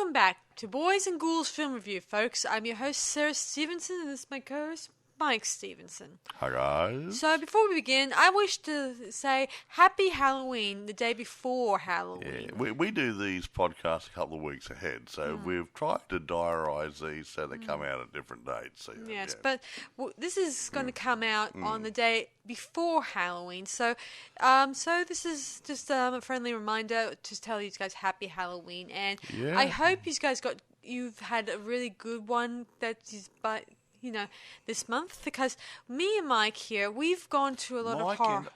Welcome back to Boys and Ghouls Film Review, folks. I'm your host, Sarah Stephenson, and this is my co-host, Mike Stephenson. Hi, guys. So, before we begin, I wish to say Happy Halloween the day before Halloween. Yeah, we do these podcasts a couple of weeks ahead, so we've tried to diarise these so they come out at different dates. So, Yes, but this is going to come out on the day before Halloween. So, this is just a friendly reminder to tell you guys Happy Halloween, and I hope you've had a really good one this month, because me and Mike here, we've gone to a lot of horror.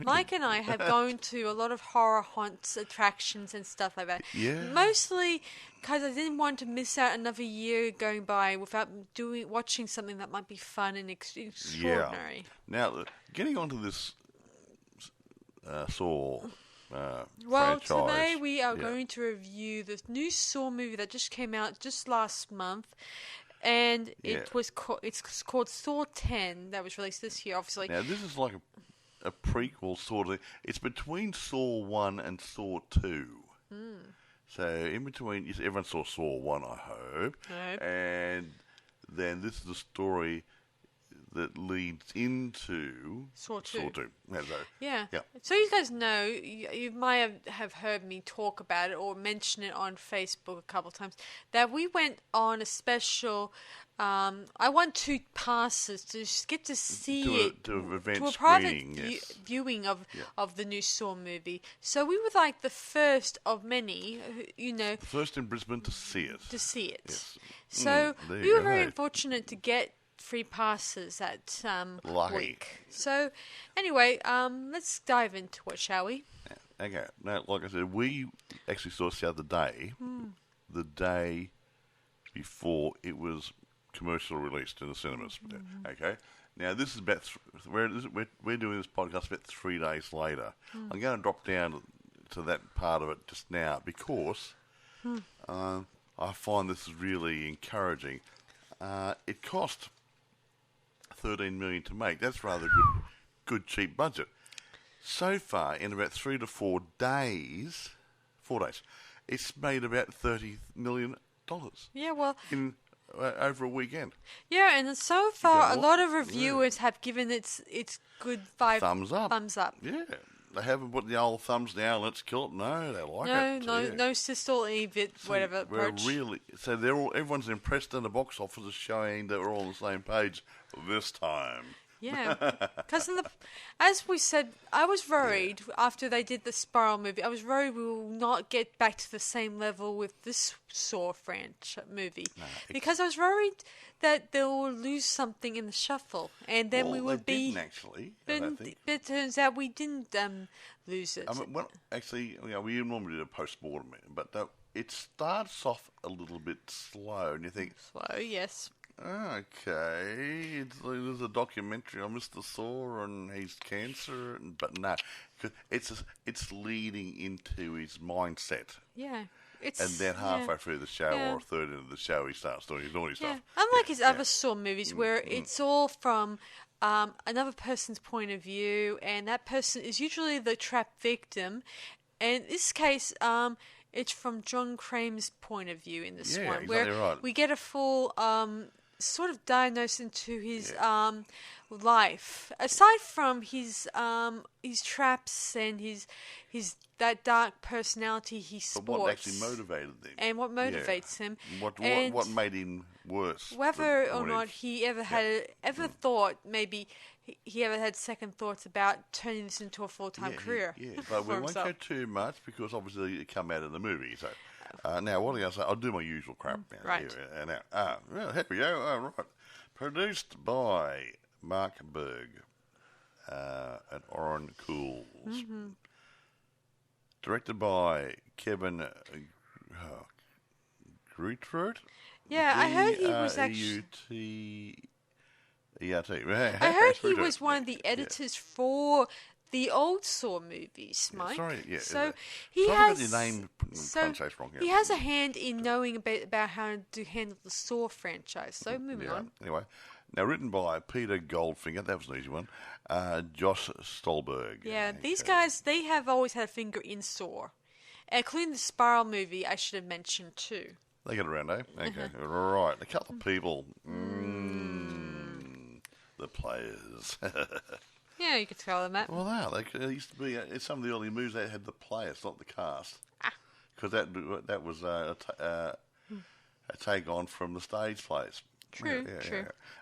Mike and I have gone to a lot of horror haunts, attractions, and stuff like that. Yeah. Mostly because I didn't want to miss out another year going by without watching something that might be fun and extraordinary. Yeah. Now, getting onto this Saw well, franchise. today we are going to review the new Saw movie that just came out just last month. And it's called Saw 10, that was released this year, obviously. Now, this is like a prequel sort of. It's between Saw 1 and Saw 2. So, in between, everyone saw Saw 1, I hope. And then this is the story that leads into Saw 2. Yeah. So you guys know, you might have heard me talk about it or mention it on Facebook a couple of times, that we went on a special, I won 2 passes to get to see to a private viewing of the new Saw movie. So we were like the first of many, The first in Brisbane to see it. Yes. So we were very fortunate to get free passes that week. So, anyway, let's dive into it, shall we? Okay. Now, like I said, we actually saw this the other day, the day before it was commercial released in the cinemas. Okay. Now, this is about we're doing this podcast about 3 days later. I'm going to drop down to that part of it just now because I find this is really encouraging. It cost $13 million to make. That's rather good cheap budget. So far, in about 3 to 4 days, it's made about $30 million. Yeah, well, in over a weekend. Yeah, and so far, a lot of reviewers have given its good thumbs up. Yeah. They haven't put the old thumbs down, let's kill it. No, they like it. No Sistel, Evit, whatever approach. So everyone's impressed in the box office is showing that we're all on the same page this time. Yeah, because as we said, I was worried after they did the Spiral movie. I was worried we will not get back to the same level with this Saw franchise movie, because I was worried that they will lose something in the shuffle, and then we would be. Didn't actually, but it turns out we didn't lose it. I mean, we normally do a post-mortem, but it starts off a little bit slow, and you think slow, yes. Okay, there's a documentary on Mr. Saw and his cancer, but no, it's leading into his mindset. Yeah. And then halfway through the show or a third into the show, he starts doing his naughty stuff. Unlike his other Saw movies where it's all from another person's point of view, and that person is usually the trapped victim. And in this case, it's from John Kramer's point of view in this one, where we get a full sort of diagnosis into his life. Aside from his traps and his that dark personality he sports. But what actually motivated him? And what motivates him? What made him worse? Whether or not he ever thought, maybe he ever had second thoughts about turning this into a full-time career. Yeah, but we won't go too much because obviously it come out of the movie. So now what am I going to say? I'll do my usual crap now. Right. Well, here we go. Right. Produced by Mark Berg and Oren Cools. Directed by Kevin Greentrode. Yeah, I heard he was actually. E-R-T. I heard he was one of the editors for the old Saw movies, Mike. So he has the name pronunciation wrong. He has a hand in knowing about how to handle the Saw franchise. So moving on. Anyway, now written by Peter Goldfinger. That was an easy one. Josh Stolberg. Yeah, these guys, they have always had a finger in Saw. including the Spiral movie, I should have mentioned too. They get around, eh? Okay, right. A couple of people. The players. Yeah, you could tell them that. Well, they are. They used to be in some of the early movies. They had the players, not the cast, because that was a take on from the stage plays. True.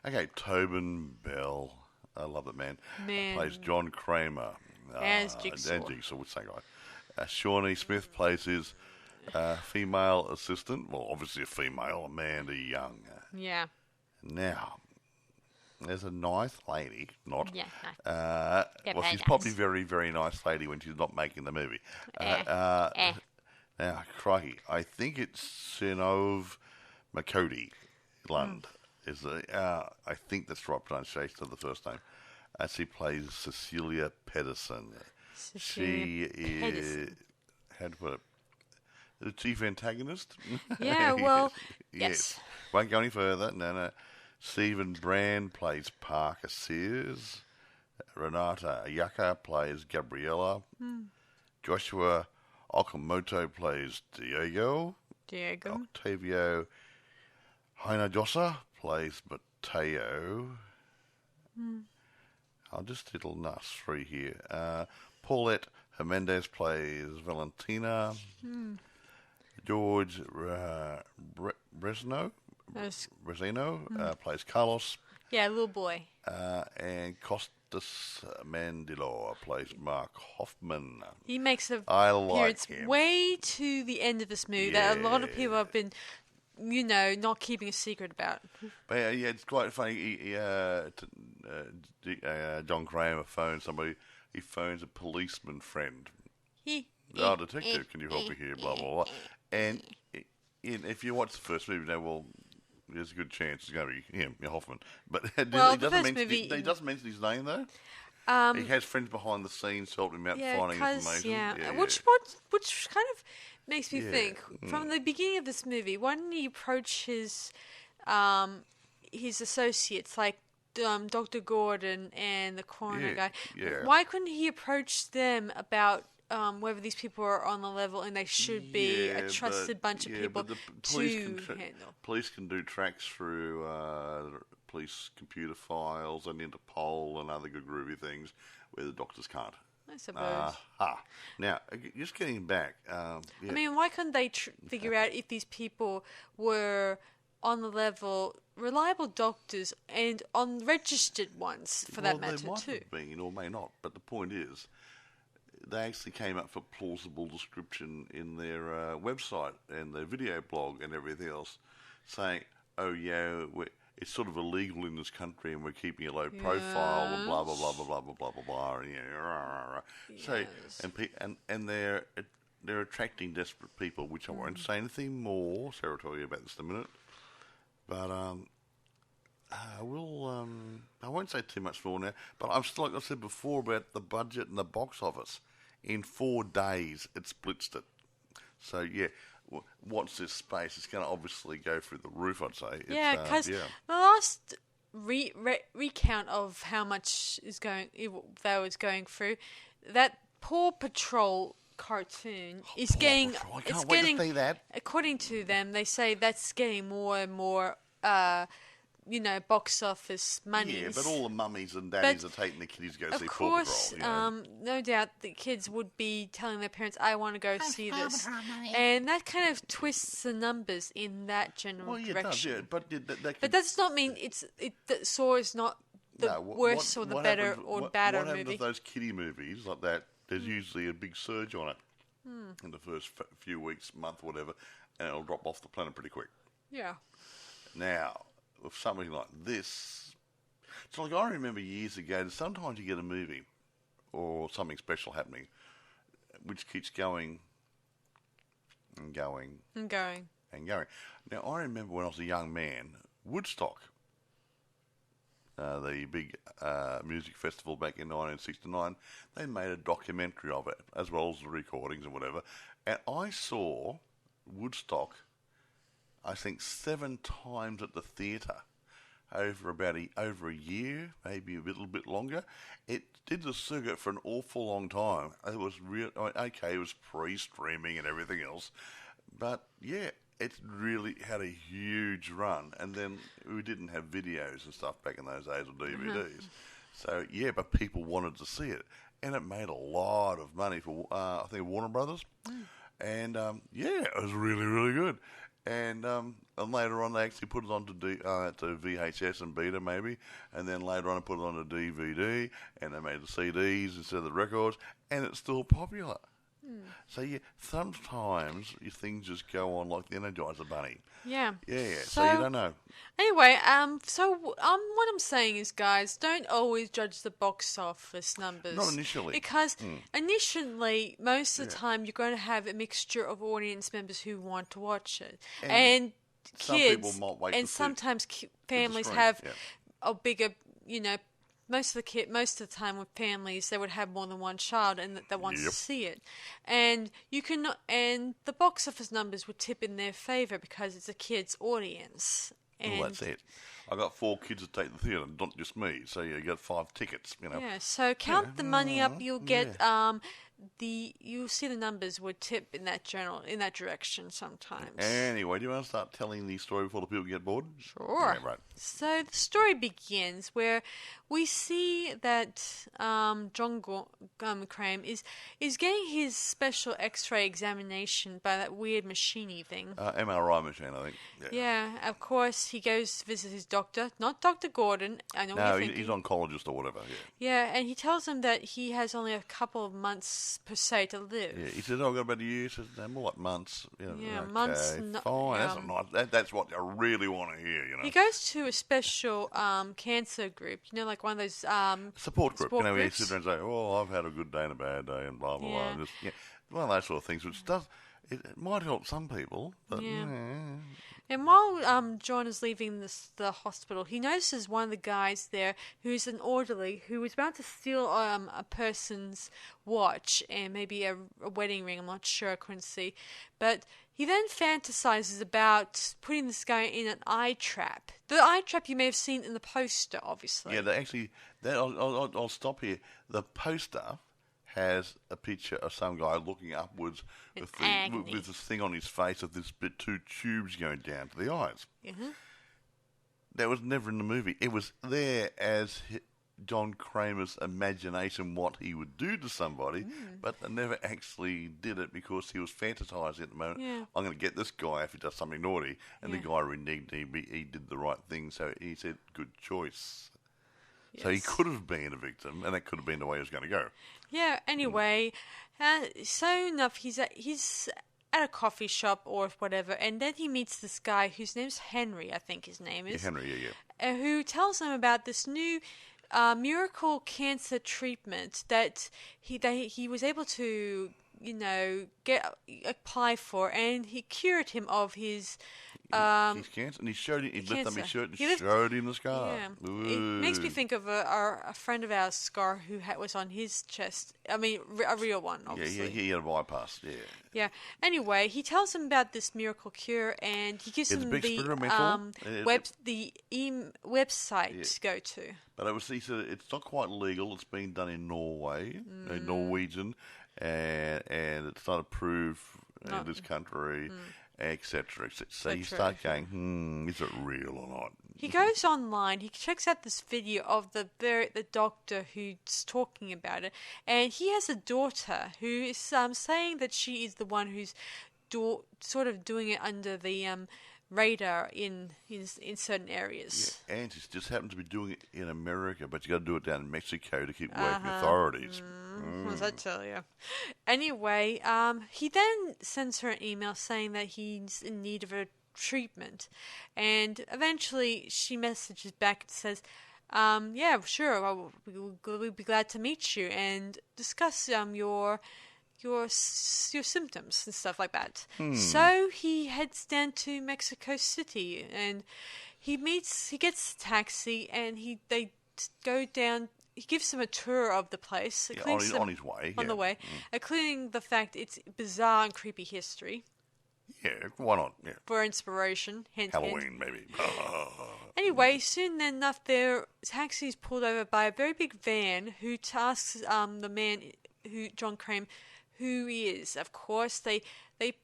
Okay, Tobin Bell. I love it, man. Plays John Kramer. As Jigsaw. And Jigsaw, same guy. Shawnee Smith plays his female assistant. Well, obviously a female, Amanda Young. Yeah. Now, there's a nice lady, not. Yeah, well, she's probably very, very nice lady when she's not making the movie. Now, crikey, I think it's Sinov Makodi Lund. I think that's the right pronunciation of the first name. She plays Cecilia Pedersen. She is, how to put it, the chief antagonist. Yeah, well, yes. Won't go any further. No. Stephen Brand plays Parker Sears. Renata Ayaka plays Gabriella. Joshua Okamoto plays Diego. Octavio Hinajosa plays Mateo. I'll just little nuts through here. Paulette Hernandez plays Valentina. George Bresno plays Carlos. Yeah, little boy. And Costas Mandylor plays Mark Hoffman. He makes an like appearance him. way to the end of this movie that a lot of people have been, not keeping a secret about. But yeah, it's quite funny. John Kramer phones somebody. He phones a policeman friend. Detective, can you help me here? Blah, blah, blah. And if you watch the first movie, now, well, there's a good chance it's going to be him, Hoffman. But he doesn't mention his name, though. He has friends behind the scenes helping him out finding information. Which kind of makes me think, from the beginning of this movie, why didn't he approach his associates, like Dr. Gordon and the coroner guy? Yeah. Why couldn't he approach them about whether these people are on the level and they should be a trusted bunch of people to handle? Police can do tracks through police computer files and Interpol and other good groovy things where the doctors can't. I suppose. Now, just getting back. I mean, why couldn't they figure out if these people were on the level, reliable doctors and unregistered ones, for that matter, too? They might have been or may not, but the point is, they actually came up for plausible description in their website and their video blog and everything else, saying, it's sort of illegal in this country and we're keeping a low profile and blah, blah, blah, blah, blah, blah, blah, blah, blah. And, So, and they're attracting desperate people, which I won't say anything more. Sarah will tell you about this in a minute. But I won't say too much more now, but I'm still, like I said before, about the budget and the box office. In 4 days, it splitsed it. So, watch this space. It's going to obviously go through the roof, I'd say. Because the last recount of how much they was going through, that Paw Patrol cartoon is getting... I can't wait to see that. According to them, they say that's getting more and more... box office money. Yeah, but all the mummies and daddies are taking the kiddies to go see Paw Patrol. No doubt the kids would be telling their parents, I want to go see this. And that kind of twists the numbers in that general direction. It does, but that does not mean that Saw is not the worse or the better or badder movie. What happens with those kiddie movies like that, there's usually a big surge on it in the first few weeks, month, whatever, and it'll drop off the planet pretty quick. Yeah. Now, with something like this, it's like I remember years ago, sometimes you get a movie or something special happening, which keeps going and going and going and going. Now, I remember when I was a young man, Woodstock, the big music festival back in 1969, they made a documentary of it, as well as the recordings and whatever, and I saw Woodstock, I think 7 times at the theatre. over over a year, maybe a little bit longer. It did the circuit for an awful long time. It was real. Okay, it was pre-streaming and everything else, but yeah, it really had a huge run. And then we didn't have videos and stuff back in those days or DVDs, so yeah, but people wanted to see it, and it made a lot of money for I think Warner Brothers, and yeah, it was really, really good. And later on, they actually put it onto to VHS and Beta, maybe. And then later on, they put it onto DVD, and they made the CDs instead of the records, and it's still popular. So, yeah, sometimes your things just go on like the Energizer Bunny. Yeah. Yeah, so you don't know. Anyway, what I'm saying is, guys, don't always judge the box office numbers. Not initially. Because initially, most of the time, you're going to have a mixture of audience members who want to watch it. And kids, some people might wait and to sometimes families screen, have a bigger, most of the time with families, they would have more than one child and that wants to see it, and the box office numbers would tip in their favour because it's a kids' audience. Well, that's it. I got 4 kids to take the theatre, not just me. So you got 5 tickets. Yeah. So count the money up. You'll get you'll see the numbers would tip in that direction sometimes. Anyway, do you want to start telling the story before the people get bored? Sure. Yeah, right. So the story begins where we see that John Kramer is getting his special X-ray examination by that weird machiney thing. MRI machine, I think. Yeah, of course, he goes to visit his doctor, not Dr. Gordon. I know what you're thinking. He's oncologist or whatever. Yeah, and he tells him that he has only a couple of months per se to live. Yeah, he says, I've got about a year. He says, no, more like months. Months. Fine, that's nice. That's what I really want to hear, He goes to a special cancer group, like one of those support group. groups. He sits there and say, I've had a good day and a bad day and blah, blah, blah. Just, one of those sort of things, which it might help some people. But, And while John is leaving the hospital, he notices one of the guys there who's an orderly who was about to steal a person's watch and maybe a wedding ring. I'm not sure, I couldn't see. But he then fantasizes about putting this guy in an eye trap. The eye trap you may have seen in the poster, obviously. Yeah, I'll stop here. The poster has a picture of some guy looking upwards with this thing on his face of this bit 2 tubes going down to the eyes. Mm-hmm. That was never in the movie. It was there as John Kramer's imagination what he would do to somebody, but they never actually did it because he was fantasizing at the moment. Yeah. I'm going to get this guy if he does something naughty, and the guy reneged. He did the right thing, so he said, "Good choice." Yes. So he could have been a victim, and that could have been the way he was going to go. Yeah. Anyway, so enough. He's at a coffee shop or whatever, and then he meets this guy whose name's Henry. I think his name is Henry. Yeah. Who tells him about this new miracle cancer treatment that he was able to apply for, and he cured him of his cancer, and he showed him. He lifted up his shirt and showed him the scar. Yeah. It makes me think of a friend of ours' scar who was on his chest. I mean, a real one, obviously. Yeah, he had a bypass. Yeah. Yeah. Anyway, he tells him about this miracle cure, and he gives him the website to go to. But he said it's not quite legal. It's being done in Norway, Norwegian, and it's not approved in this country. Etc. So you start going, is it real or not? He goes online. He checks out this video of the doctor who's talking about it, and he has a daughter who is saying that she is the one who's sort of doing it under the radar in certain areas. Yeah, and she just happened to be doing it in America, but you got to do it down in Mexico to keep away from authorities. What does that tell you? Anyway, he then sends her an email saying that he's in need of a treatment, and eventually she messages back and says, "Yeah, sure, we'll be glad to meet you and discuss your symptoms and stuff like that." So he heads down to Mexico City, and he gets a taxi, and they go down. He gives him a tour of the place. On his way. On the way, including the fact it's bizarre and creepy history. Yeah, why not? Yeah. For inspiration, hint, Halloween, maybe. Anyway, soon enough, their taxi is pulled over by a very big van who asks the man, John Kramer, who he is. Of course, they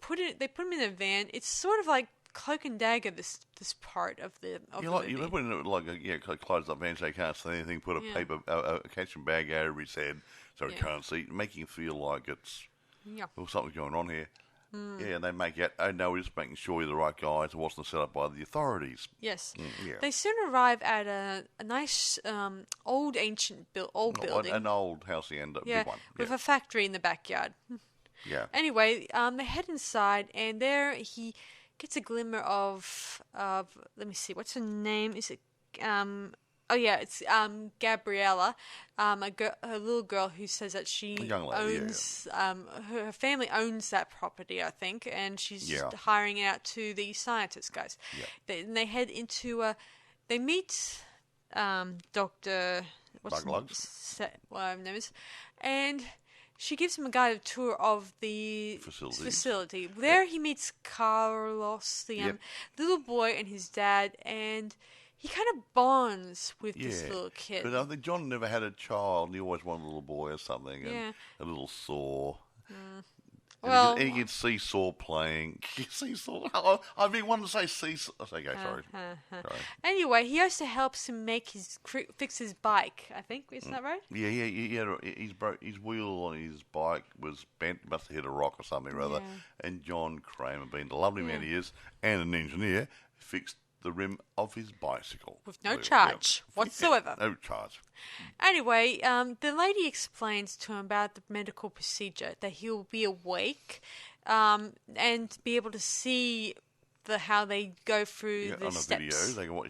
put him in a van. It's sort of like Cloak and Dagger. This part of the movie. You put in like close up van so he can't see anything. Put a catching bag over his head so he can't see, making him feel like it's something's going on here. Yeah, and they make it. Oh no, we're just making sure you're the right guys. It wasn't set up by the authorities. Yes. They soon arrive at a nice old ancient building, an old housey and a big one. With a factory in the backyard. Yeah. Anyway, they head inside, and there he gets a glimmer of let me see, what's her name? Is it it's Gabriella, a little girl who says that she owns her family owns that property, I think, and she's hiring it out to the scientist guys. Yeah. They head into they meet Dr. Name is, and she gives him a guided tour of the facility. There he meets Carlos, the little boy, and his dad, and he kind of bonds with this little kid. But I think John never had a child, and he always wanted a little boy or something, and a little Saw. And he can see Saw playing. Seesaw. I've been wanting to say Seesaw. Okay, sorry. Anyway, he also helps him fix his bike, I think. Isn't that right? Yeah. His wheel on his bike was bent. Must have hit a rock or something or other. And John Kramer, being the lovely man he is, and an engineer, fixed the rim of his bicycle. With no charge whatsoever. No charge. Anyway, the lady explains to him about the medical procedure, that he'll be awake and be able to see how they go through the steps. On a video,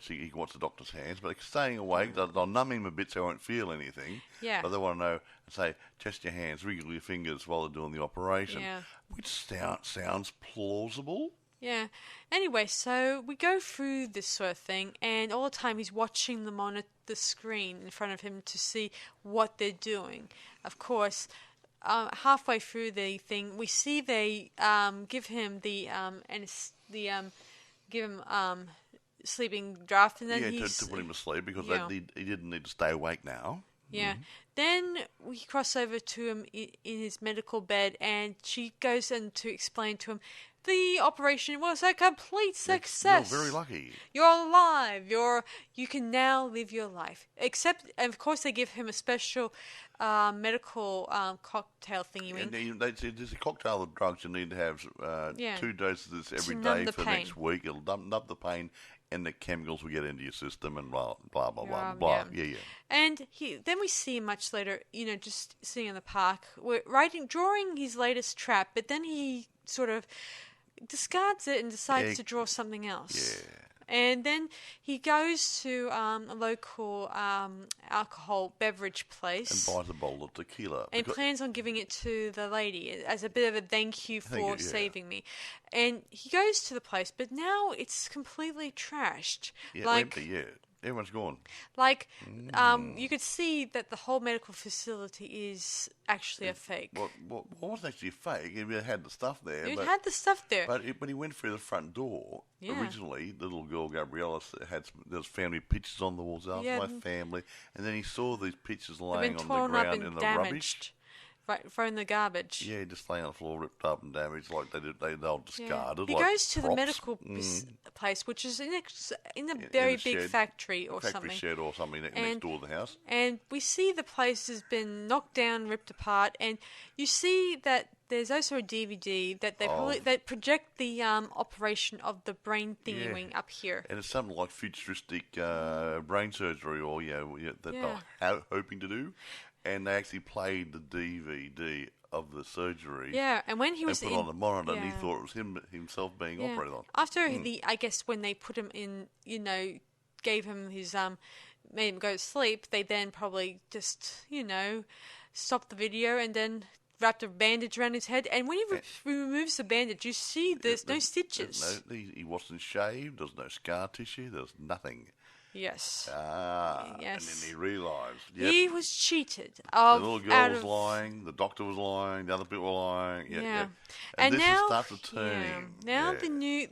he can watch the doctor's hands, but staying awake, they'll numb him a bit so he won't feel anything. Yeah. But they want to know, say, test your hands, wriggle your fingers while they're doing the operation. Yeah. Which sounds plausible. Yeah. Anyway, so we go through this sort of thing, and all the time he's watching them on the screen in front of him to see what they're doing. Of course, halfway through the thing, we see they give him sleeping draft, and then to put him to sleep because he didn't need to stay awake now. Yeah. Mm-hmm. Then we cross over to him in his medical bed, and she goes in to explain to him the operation was a complete success. You're very lucky. You're alive. You can now live your life. And of course, they give him a special medical cocktail thingy. And there's a cocktail of drugs you need to have 2 doses of this every day for the next week. It'll numb the pain, and the chemicals will get into your system, and blah blah blah blah blah. Yeah. And then we see him much later, just sitting in the park, drawing his latest trap. But then he sort of discards it and decides to draw something else. Yeah. And then he goes to a local alcohol beverage place. And buys a bowl of tequila. And plans on giving it to the lady as a bit of a thank you for saving me. And he goes to the place, but now it's completely trashed. Yeah, empty, Everyone's gone. You could see that the whole medical facility is actually a fake. What wasn't actually a fake? It had the stuff there. It had the stuff there. But when he went through the front door, originally, the little girl, Gabriella, there was family pictures on the walls. My family. And then he saw these pictures laying on the ground in the rubbish. Right, thrown in the garbage. Yeah, just laying on the floor, ripped up and damaged, like they'll discarded. He goes to the medical place, which is in a very big factory or something. Factory shed or something next door to the house. And we see the place has been knocked down, ripped apart, and you see that there's also a DVD that that project the operation of the brain thingy wing up here. And it's something like futuristic brain surgery, or that they're hoping to do. And they actually played the DVD of the surgery. Yeah, and when he was put on the monitor, and he thought it was himself being operated on. After I guess when they put him in, gave him his made him go to sleep, they then probably just stopped the video and then wrapped a bandage around his head. And when he removes the bandage, you see there's no stitches. He wasn't shaved. There's no scar tissue. There's nothing. Yes. And then he realised. Yep, He was cheated. the little girl was lying, the doctor was lying, the other people were lying. Yeah. And this now, started turning. Now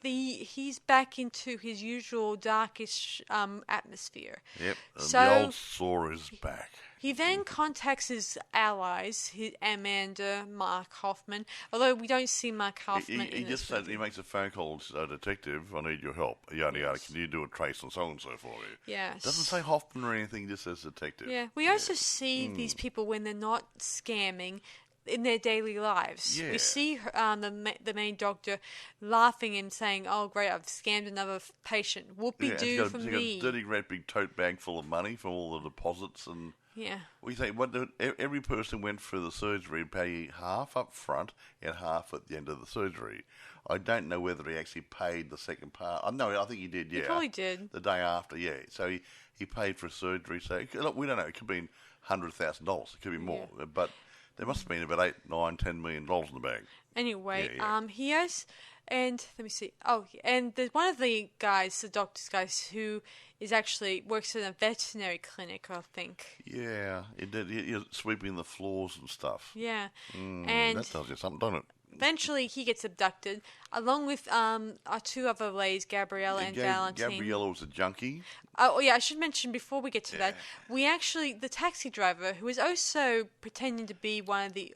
he's back into his usual darkish atmosphere. Yep. And So the old saw is back. he then contacts his allies, Amanda, Mark Hoffman. Although we don't see Mark Hoffman He just said he makes a phone call to a detective. I need your help. Yada yada. Can you do a trace on so and so for me? Yes. Doesn't say Hoffman or anything. Just says detective. Yeah. We also see these people when they're not scamming in their daily lives. Yeah. We see the main doctor laughing and saying, "Oh, great! I've scammed another patient. Whoopie-doo for He's me." got a dirty, great big tote bag full of money from all the deposits and. Yeah. We think every person went for the surgery and pay half up front and half at the end of the surgery. I don't know whether he actually paid the second part. No, I think he did. Yeah, He probably did. The day after. Yeah, so he paid for surgery. So look, we don't know. It could be $100,000. It could be more, but there must have been about $8, $9, $10 million in the bag. Anyway, Yeah. he has, and let me see. Oh, and one of the guys, the doctor's guys, who is actually works in a veterinary clinic, I think. Yeah, he did. He was sweeping the floors and stuff. Yeah, and That tells you something, doesn't it? eventually he gets abducted, along with our two other ladies, Gabriella and Valentine. Gabriella was a junkie. Oh, yeah, I should mention before we get to that, the taxi driver, who is also pretending to be one of the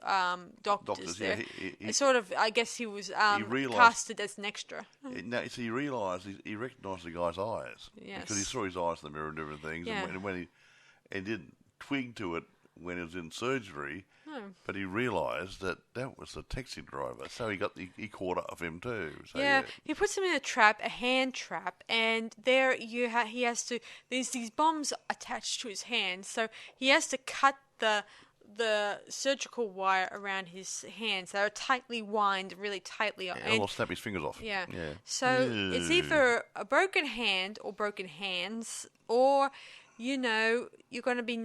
doctors there, I guess he was casted as an extra. No, so he realised he recognised the guy's eyes. Yes. Because he saw his eyes in the mirror and different things. Yeah. And when he didn't twig to it when he was in surgery, but he realised that was the taxi driver. So he caught up of him too. So, yeah, he puts him in a trap, a hand trap, and there he has to. There's these bombs attached to his hand, so he has to cut the surgical wire around his hands that are tightly wound, really tightly. And he'll snap his fingers off. Yeah. So it's either a broken hand or broken hands, or you're going to be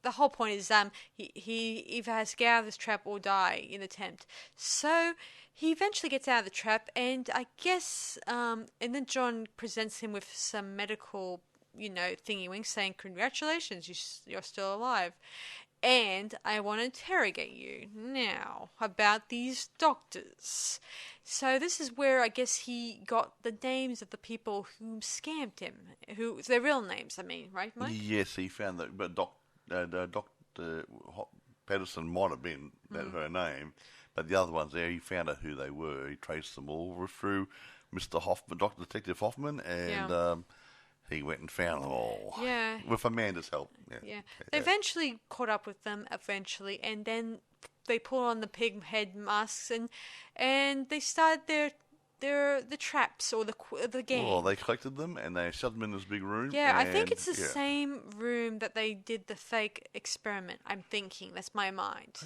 the whole point is he either has to get out of this trap or die in the attempt. So he eventually gets out of the trap, and I guess and then John presents him with some medical thingy-wink saying, "Congratulations, you're still alive. And I want to interrogate you now about these doctors." So this is where I guess he got the names of the people who scammed him, their real names, I mean, right, Mike? Yes, he found that, but Dr. Patterson might have been her name, but the other ones there, he found out who they were. He traced them all through Mr. Hoffman, Dr. Detective Hoffman, and he went and found them all. Yeah. With Amanda's help. Yeah. They eventually caught up with them, and then they put on the pig head masks, and they started the traps or the game. Well, they collected them and they shoved them in this big room. Yeah, I think it's the same room that they did the fake experiment. I'm thinking. That's my mind.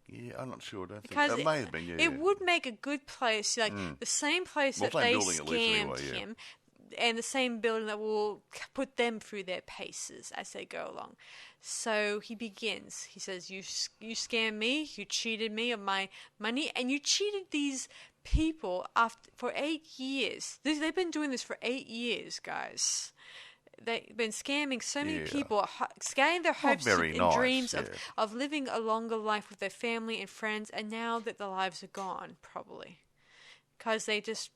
Yeah, I'm not sure. I don't Because think it may have been. It would make a good place, like the same place that they scammed him. And the same building that will put them through their paces as they go along. So he begins. He says, you scammed me, you cheated me of my money, and you cheated these people for 8 years. They've been doing this for 8 years, guys. They've been scamming so many people, scattering their hopes and dreams of living a longer life with their family and friends, and now that their lives are gone, probably. Because they just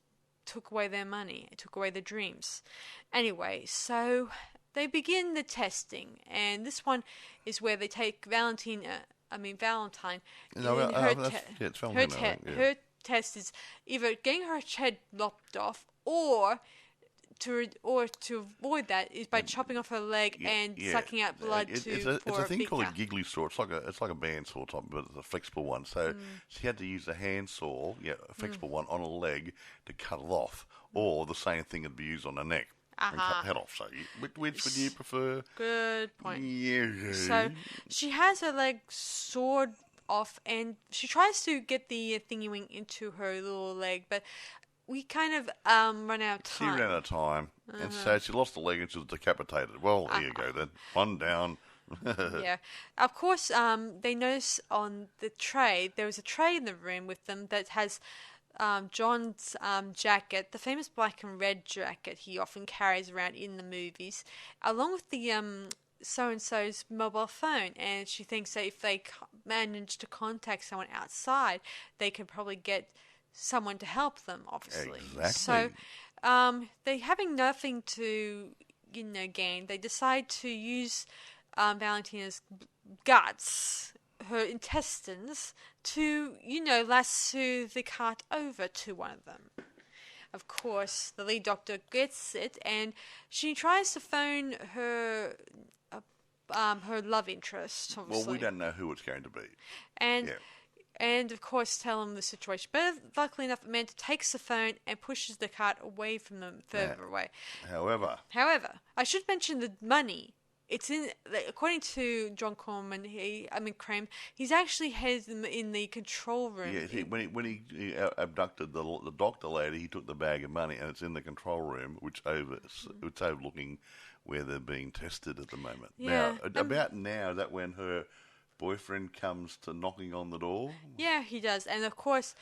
took away their money, took away their dreams. Anyway, so they begin the testing, and this one is where they take Valentine. Her test is either getting her head lopped off, or to avoid that is by chopping off her leg and sucking out blood it's a thing called a giggly saw. It's like a bandsaw type, but it's a flexible one. So she had to use a handsaw, a flexible one on a leg to cut it off, or the same thing would be used on the neck and cut the head off. So which would you prefer? Good point. Yeah. So she has her leg sawed off, and she tries to get the thingy-wing into her little leg, but we kind of run out of time. She ran out of time, and so she lost the leg and she was decapitated. Well, there you go then. One down. Yeah. Of course, they notice on the tray, there was a tray in the room with them that has John's jacket, the famous black and red jacket he often carries around in the movies, along with the so-and-so's mobile phone, and she thinks that if they manage to contact someone outside, they could probably get someone to help them, obviously. Exactly. So they having nothing to, gain, they decide to use Valentina's guts, her intestines, to, lasso the cart over to one of them. Of course, the lead doctor gets it, and she tries to phone her love interest, obviously. Well, we don't know who it's going to be. And of course, tell him the situation. But luckily enough, Amanda takes the phone and pushes the cart away from them, further away. However, I should mention the money. It's according to John Corman, Kramer, he's actually has them in the control room. Yeah, when he abducted the doctor lady, he took the bag of money, and it's in the control room, which it's overlooking where they're being tested at the moment. Yeah. Now, about now, is that when her boyfriend comes to knocking on the door? Yeah, he does, and of course,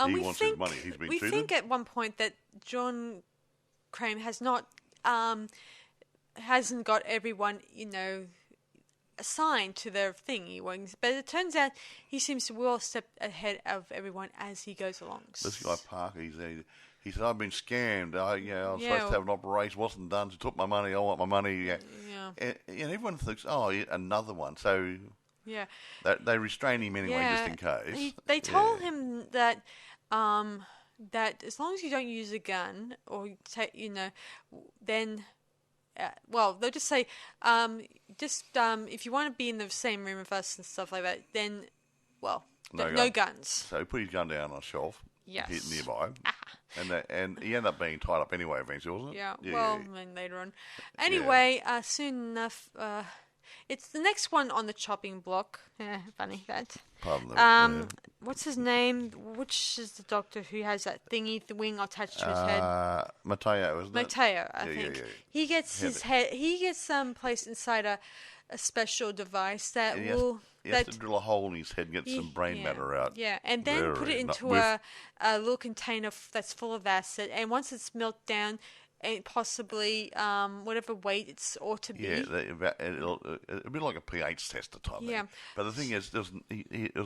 he wants his money. He's been treated. We think at one point that John Kramer hasn't got everyone, assigned to their thingy. But it turns out he seems to well step ahead of everyone as he goes along. This guy Parker, he said, "I've been scammed. I was supposed to have an operation, wasn't done. She took my money. I want my money." Yeah. And everyone thinks, "Oh, another one." So yeah, they restrain him anyway, just in case. They told him that that as long as you don't use a gun or then. They'll just say, if you want to be in the same room with us and stuff like that, then, no guns. So he put his gun down on a shelf, yes, nearby, and he ended up being tied up anyway eventually, wasn't it? Yeah. And later on. Anyway, soon enough, it's the next one on the chopping block. Funny that. Pardon me. What's his name? Which is the doctor who has that thingy, the wing attached to his head? Mateo, isn't it? Mateo, I think. Yeah. He gets his head. He gets placed inside a special device that will. He has to drill a hole in his head and get some brain matter out. Yeah, and then put it into a little container that's full of acid. And once it's melted down, and possibly whatever weight it's ought to be. Yeah, it'll be like a pH tester type thing. But the thing is, there's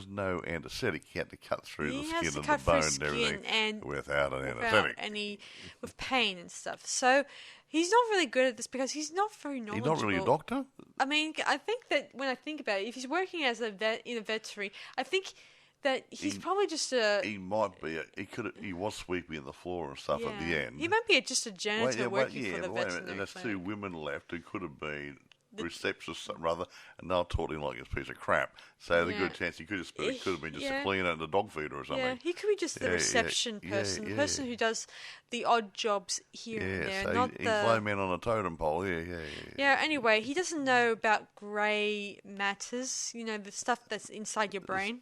no anaesthetic. He had to cut through the skin and the bone and everything without an anaesthetic. With pain and stuff. So he's not really good at this because he's not very knowledgeable. He's not really a doctor? I mean, I think that when I think about it, if he's working as a vet in a veterinary, I think that he's probably just a... He might be. He was sweeping the floor and stuff at the end. He might be just a janitor working for the veterinary and there's two women left who could have been receptionists, rather, and they'll taught him like a piece of crap. So the good chance he could have been just a cleaner and a dog feeder or something. Yeah, he could be just the reception person, the person who does the odd jobs here and there. So not he's low man on a totem pole. Yeah, anyway, he doesn't know about grey matters, the stuff that's inside your brain.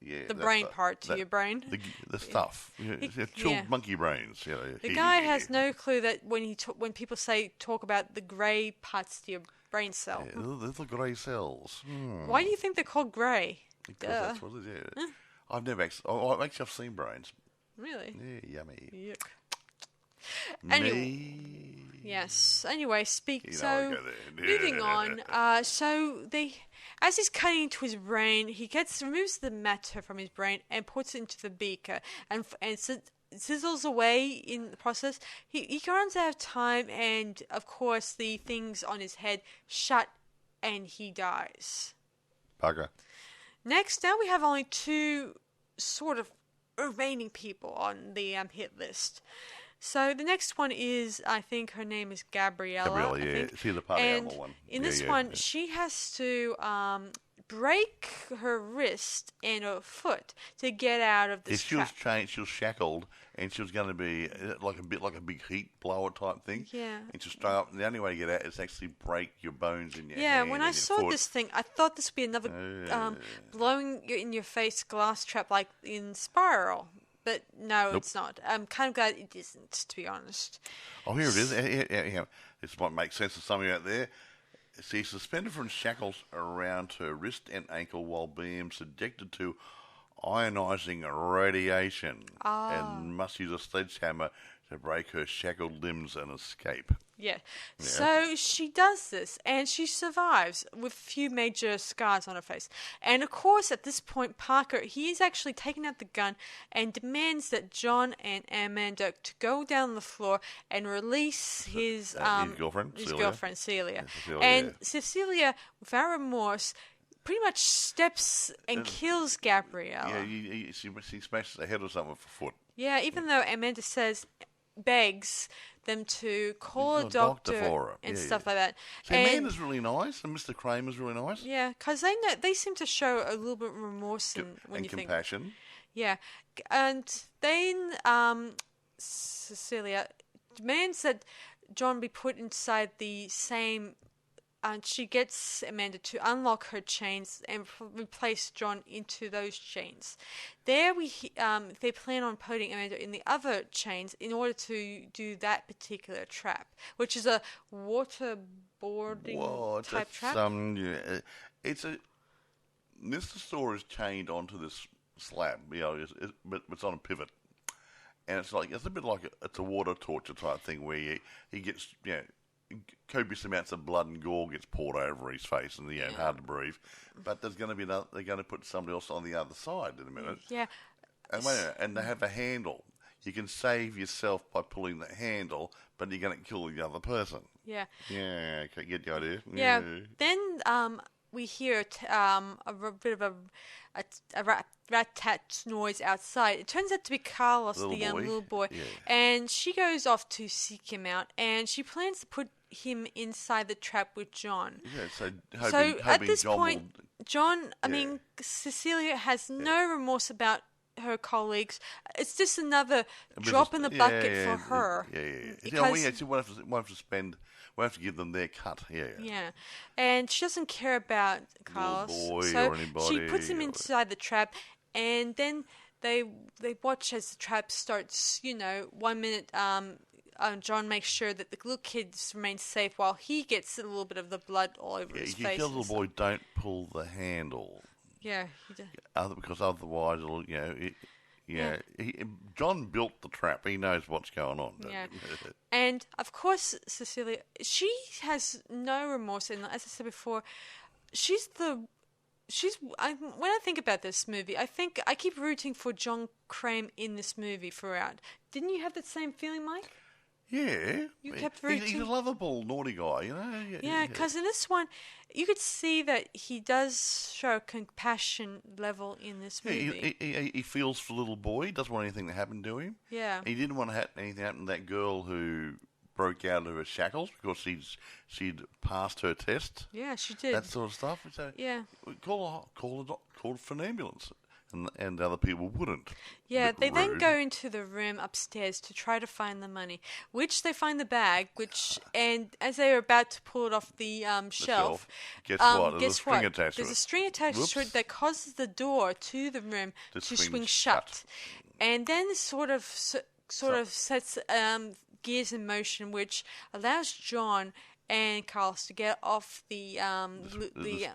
Yeah, the brain part to your brain. The stuff. Chilled monkey brains. The guy has no clue that when people talk about the grey parts to your brain cell. Yeah, they're the grey cells. Why do you think they're called grey? Because that's what it is. I've never actually... I've seen brains. Really? Yeah, yummy. Yuck. Me. Yes. Anyway, moving on. As he's cutting into his brain, he removes the matter from his brain and puts it into the beaker, and sizzles away in the process. He runs out of time, and of course, the things on his head shut, and he dies. Bugger. Next, now we have only two sort of remaining people on the hit list. So the next one is, I think her name is Gabriella. She's the party animal one. In this one, she has to break her wrist and her foot to get out of this trap. She was shackled, and she was going to be like a big heat blower type thing. Yeah. And she's strung up. And the only way to get out is actually break your bones in your hand. Yeah, when I saw this thing, I thought this would be another blowing in your face glass trap like in Spiral. But no, It's not. I'm kind of glad it isn't, to be honest. Oh, here it is. This might make sense to some of you out there. See, suspended from shackles around her wrist and ankle while being subjected to ionising radiation and must use a sledgehammer to break her shackled limbs and escape. Yeah. So she does this, and she survives with a few major scars on her face. And of course, at this point, Parker, he is actually taking out the gun and demands that John and Amanda to go down on the floor and release his girlfriend, Celia. And Cecilia, without remorse, pretty much steps and kills Gabrielle. Yeah, she smashes her head or something with her foot. Yeah, even though Amanda begs them to call a doctor for her. and stuff like that. So Amanda's really nice, and Mr. Kramer's really nice. Yeah, because they seem to show a little bit of remorse when you compassion. Think. Yeah, and then Cecilia demands that John be put inside the same. And she gets Amanda to unlock her chains and replace John into those chains. There they plan on putting Amanda in the other chains in order to do that particular trap, which is a waterboarding type trap. Mr. Store is chained onto this slab, but it's on a pivot. And it's a bit like it's a water torture type thing where he gets, copious amounts of blood and gore gets poured over his face, and hard to breathe. But there's going to be they're going to put somebody else on the other side in a minute. Yeah. And they have a handle. You can save yourself by pulling the handle, but you're going to kill the other person. Yeah. Yeah. Okay, get the idea. Yeah. Then we hear a bit of a rat-tat noise outside. It turns out to be Carlos, the young little boy. Yeah. And she goes off to seek him out, and she plans to put him inside the trap with John. Yeah, so hoping at this John point, Cecilia has no remorse about her colleagues. It's just another drop in the bucket for her. Yeah. Because we'll have to give them their cut. Yeah. And she doesn't care about Carlos. Boy so or anybody. She puts him inside the trap, and then they watch as the trap starts. 1 minute. John makes sure that the little kids remain safe while he gets a little bit of the blood all over his face. He tells the little boy, "Don't pull the handle." Yeah, he does. Because otherwise, it'll, John built the trap. He knows what's going on. Yeah, and of course, Cecilia, she has no remorse, and as I said before, when I think about this movie, I keep rooting for John Kramer in this movie throughout. Didn't you have that same feeling, Mike? Yeah. You kept rooting. He's a lovable, naughty guy, Yeah, because in this one, you could see that he does show a compassion level in this movie. He feels for the little boy. He doesn't want anything to happen to him. Yeah. He didn't want anything to happen to that girl who broke out of her shackles because she'd passed her test. Yeah, she did. That sort of stuff. So yeah. Call for an ambulance. And other people wouldn't. Yeah, they then go into the room upstairs to try to find the money, which they find the bag, and as they are about to pull it off the shelf, guess what? There's a string attached to it. There's a string attached to it that causes the door to the room to swing shut. And then sort of sets gears in motion, which allows John and Carlos to get off the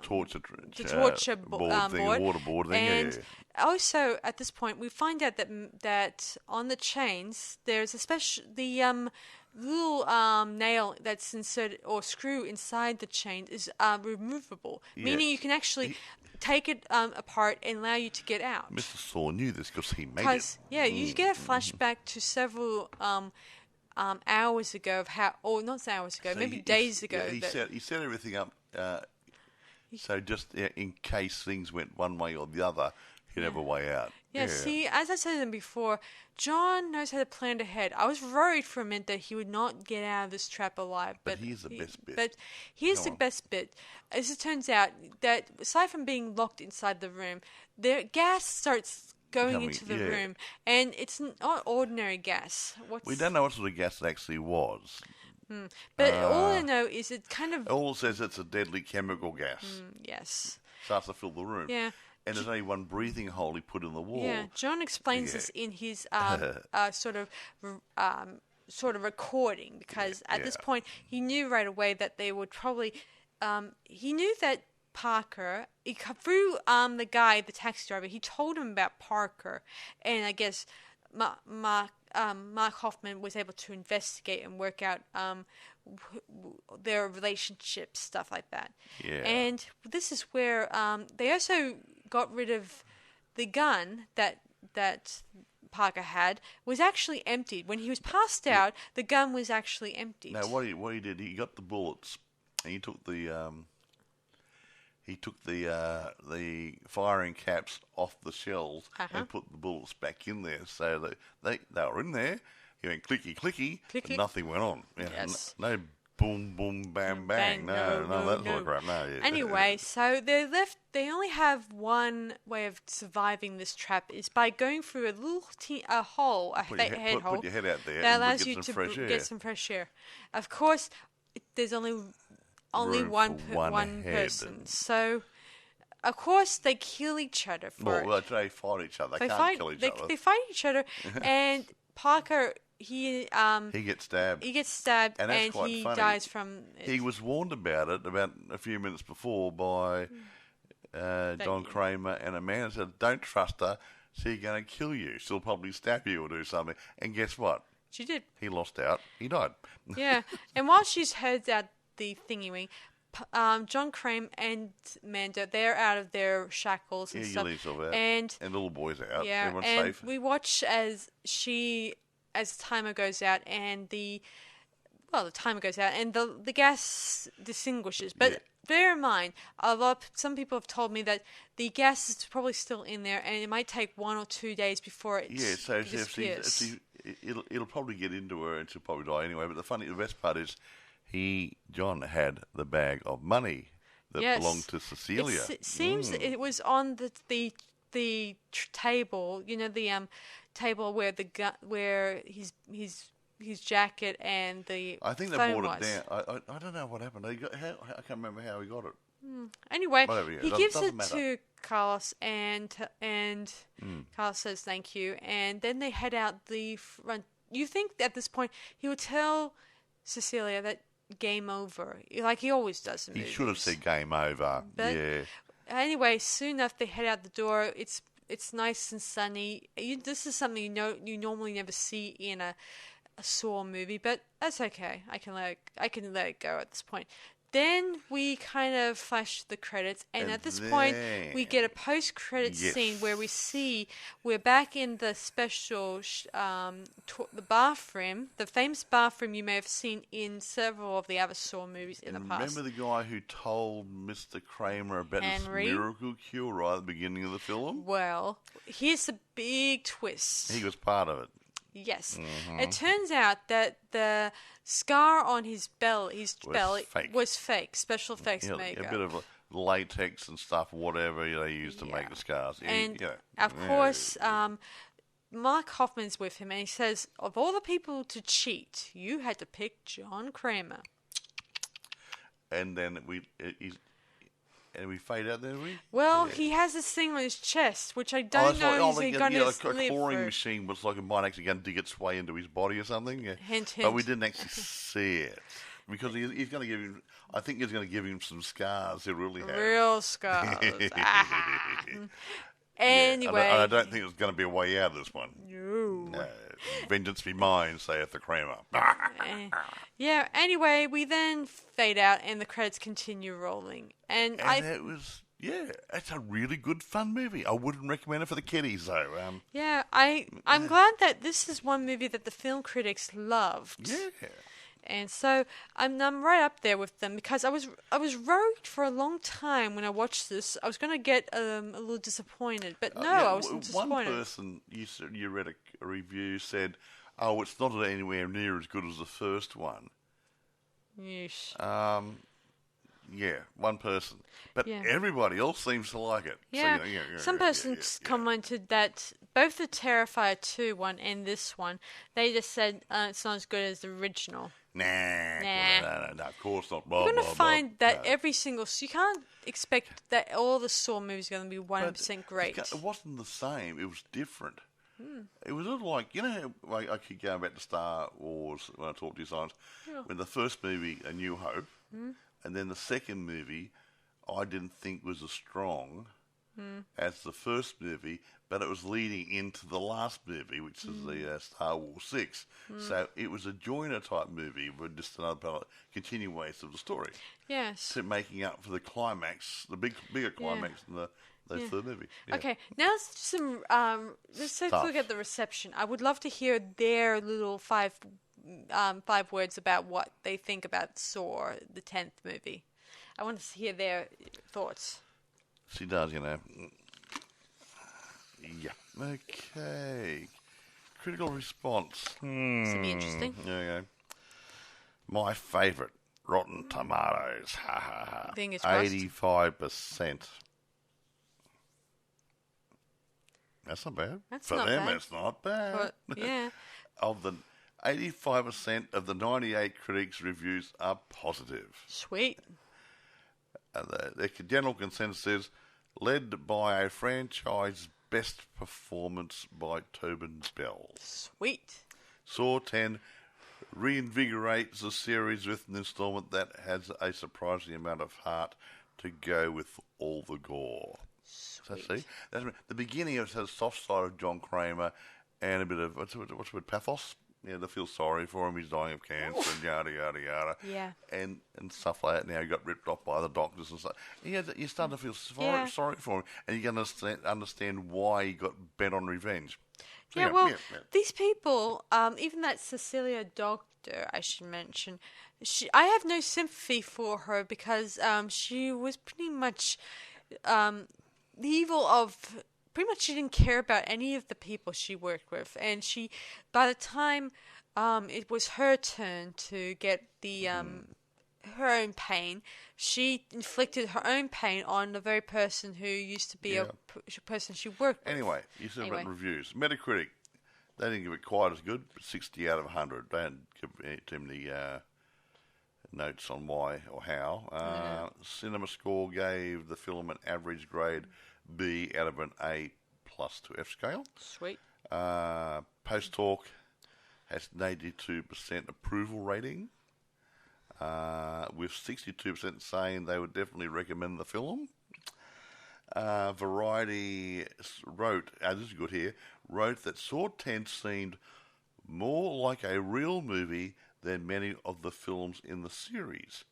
torture board, waterboard thing. And also at this point we find out that on the chains there's the little nail that's inserted or screw inside the chain is removable, meaning you can actually take it apart and allow you to get out. Mr. Saw knew this because he made it. Yeah, you get a flashback to several hours ago maybe days ago. Yeah, he set everything up so just in case things went one way or the other, he'd have a way out. Yeah, see, as I said before, John knows how to plan ahead. I was worried for a minute that he would not get out of this trap alive. But here's the best bit. But here's the best bit. As it turns out, that aside from being locked inside the room, the gas starts going into the room, and it's not ordinary gas. We don't know what sort of gas it actually was. But all I know is it kind of... All it says it's a deadly chemical gas. Yes. Starts to fill the room. Yeah. And there's only one breathing hole he put in the wall. Yeah, John explains this in his sort of recording, because at this point he knew right away that they would probably... he knew that Parker. Through the taxi driver, he told him about Parker, and I guess Mark Hoffman was able to investigate and work out their relationship, stuff like that. Yeah. And this is where they also got rid of the gun that Parker had was actually emptied. When he was passed out, the gun was actually emptied. Now, what he did, he got the bullets, and he took the firing caps off the shells and put the bullets back in there, so that they were in there. He went clicky, and nothing went on. Yeah, yes. No boom, boom, bam, bang. No, that sort of crap. No. Yeah. Anyway, so they're left. They only have one way of surviving this trap is by going through a little hole, put your head out there that and allows get you some to fresh air. get some fresh air. Of course, there's only one person. So, of course, they kill each other for it. Well, they fight each other. They can't kill each other. They fight each other, and Parker, he gets stabbed. He gets stabbed, and he funny. dies from it. He was warned about it about a few minutes before by John Kramer and a man said, "Don't trust her. She's going to kill you. She'll probably stab you or do something." And guess what? She did. He lost out. He died. Yeah, and while she's heads out the thingy wing, John Kramer and Manda, they're out of their shackles and stuff. And little boys out. Yeah, everyone's and safe. we watch as the timer goes out and the gas distinguishes. But bear in mind, some people have told me that the gas is probably still in there, and it might take 1 or 2 days before it disappears. It'll probably get into her and she'll probably die anyway. But the best part is, John had the bag of money that belonged to Cecilia. It seems it was on the table, the table where his jacket and the I think they phone brought was. it down. I don't know what happened. I can't remember how he got it. Anyway, he gives it matter. to Carlos, and Carlos says thank you, and then they head out the front. You think at this point he would tell Cecilia that game over, like he always does in movies. He should have said game over. But anyway, soon enough they head out the door. It's nice and sunny. This is something you normally never see in a Saw movie, but that's okay. I can let it go at this point. Then we kind of flash the credits, and at this point we get a post-credit scene where we're back in the special the bathroom, the famous bathroom you may have seen in several of the other Saw movies in the past. Remember the guy who told Mr. Kramer about this miracle cure right at the beginning of the film? Well, here's the big twist. He was part of it. Yes. It turns out that the scar on his belly was fake, special effects makeup. A bit of latex and stuff, whatever they use to make the scars. And, of course, Mark Hoffman's with him, and he says, of all the people to cheat, you had to pick John Kramer. And then we fade out there, Well, he has this thing on his chest, which I don't know if he's going to live a clawing machine was like it might actually going to dig its way into his body or something. Yeah. Hint. But we didn't actually see it. Because he's going to give him, I think he's going to give him some scars. He really has. Real scars. Anyway. And I don't think there's going to be a way out of this one. No. Vengeance be mine, saith the Kramer. Yeah, anyway, we then fade out and the credits continue rolling. And it was, it's a really good, fun movie. I wouldn't recommend it for the kiddies, though. I'm glad that this is one movie that the film critics loved. Yeah. And so I'm right up there with them because I was worried for a long time when I watched this. I was going to get a little disappointed, but no, I wasn't disappointed. One person you read a review said, "Oh, it's not anywhere near as good as the first one." Yeesh. One person, but everybody else seems to like it. Yeah, some persons commented that both the Terrifier 2 one and this one, they just said it's not as good as the original. Nah. No, of course not. You're going to find that every single... You can't expect that all the Saw movies are going to be 100% great. It wasn't the same. It was different. It was sort of like, like I keep going back to Star Wars when I talk to you science. When the first movie, A New Hope, and then the second movie, I didn't think was as strong as the first movie, but it was leading into the last movie, which is the Star Wars 6. So it was a joiner-type movie, but just another continuation of the story. Yes. To making up for the climax, the bigger climax in the third movie. Yeah. Okay, now some. Let's take a Stuff. look at the reception. I would love to hear their little five words about what they think about Saw, the 10th movie. I want to hear their thoughts. She does, you know. Yeah. Okay. Critical response. This will be interesting. Yeah. My favourite, Rotten Tomatoes. Ha ha ha. Fingers crossed. 85%. That's not bad. That's For not them, bad. it's not bad. But, yeah. Of the 85% of the 98 critics' reviews are positive. Sweet. The general consensus is led by a franchise best performance by Tobin Bell. Sweet. Saw 10 reinvigorates the series with an installment that has a surprising amount of heart to go with all the gore. Sweet. So see, that's the beginning of the soft side of John Kramer and a bit of what's the word, pathos. Yeah, to feel sorry for him. He's dying of cancer and yada yada yada. Yeah. And stuff like that. Now he got ripped off by the doctors and stuff. You start to feel sorry for him, and you can understand why he got bent on revenge. So, these people, even that Cecilia doctor, I should mention, I have no sympathy for her because she was pretty much the evil of. Pretty much she didn't care about any of the people she worked with. And by the time it was her turn to get the her own pain, she inflicted her own pain on the very person who used to be a person she worked with. Anyway, you said about reviews. Metacritic, they didn't give it quite as good, but 60 out of 100. They didn't give too many notes on why or how. Cinema Score gave the film an average grade B out of an A+ to F scale. Sweet. Post Talk has 82% approval rating, with 62% saying they would definitely recommend the film. Variety wrote, this is good here, wrote that Saw 10 seemed more like a real movie than many of the films in the series,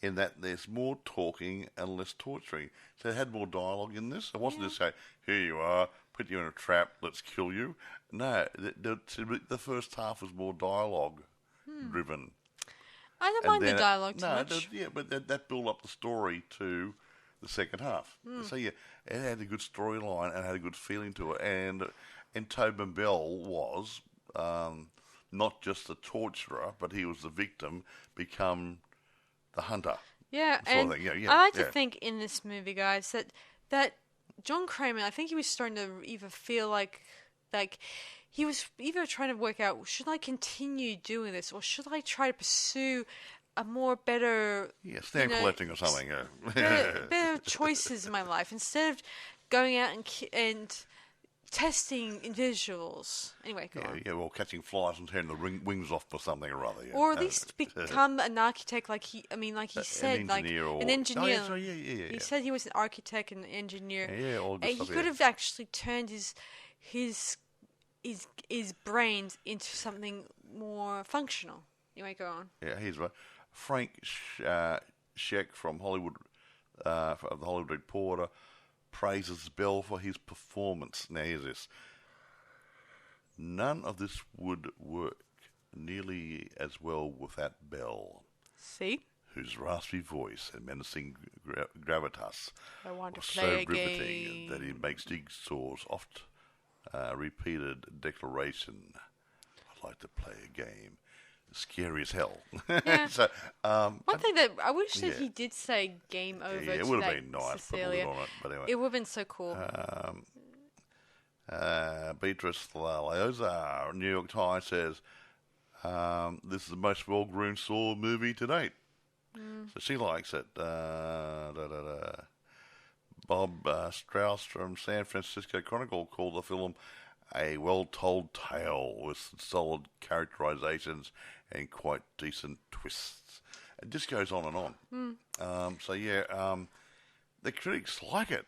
in that there's more talking and less torturing. So it had more dialogue in this. It wasn't just say, here you are, put you in a trap, let's kill you. No, the first half was more dialogue driven. I don't mind the dialogue too much. But that built up the story to the second half. So it had a good storyline and had a good feeling to it. And Tobin Bell was not just the torturer, but he was the victim, become the hunter. Yeah, and I like to think in this movie, guys, that John Kramer, I think he was starting to either feel like he was either trying to work out, should I continue doing this, or should I try to pursue a more better... Yeah, stamp collecting or something. better choices in my life, instead of going out and testing individuals. Anyway, go on. Yeah, well, catching flies and tearing the wings off for something or other. Yeah. Or at least become an architect, like he said, an engineer, an engineer. Oh, He said he was an architect and an engineer. Yeah, all good and stuff. He could have actually turned his brains into something more functional. Anyway, go on. Yeah, he's right. Frank Scheck from Hollywood, of the Hollywood Reporter, praises Bell for his performance. Now, here's this. None of this would work nearly as well without Bell. See? Whose raspy voice and menacing gravitas I want to was play so a riveting game. that he makes Jigsaw's oft repeated declaration, I'd like to play a game, scary as hell. Yeah. So, one thing that I wish that he did say game over it to would have that been nice, Cecilia. on it, but anyway. It would have been so cool. Beatrice Laoza, New York Times, says, this is the most well-groomed Saw movie to date. So she likes it. Bob Strauss from San Francisco Chronicle called the film a well-told tale with solid characterizations and quite decent twists. It just goes on and on. the critics like it,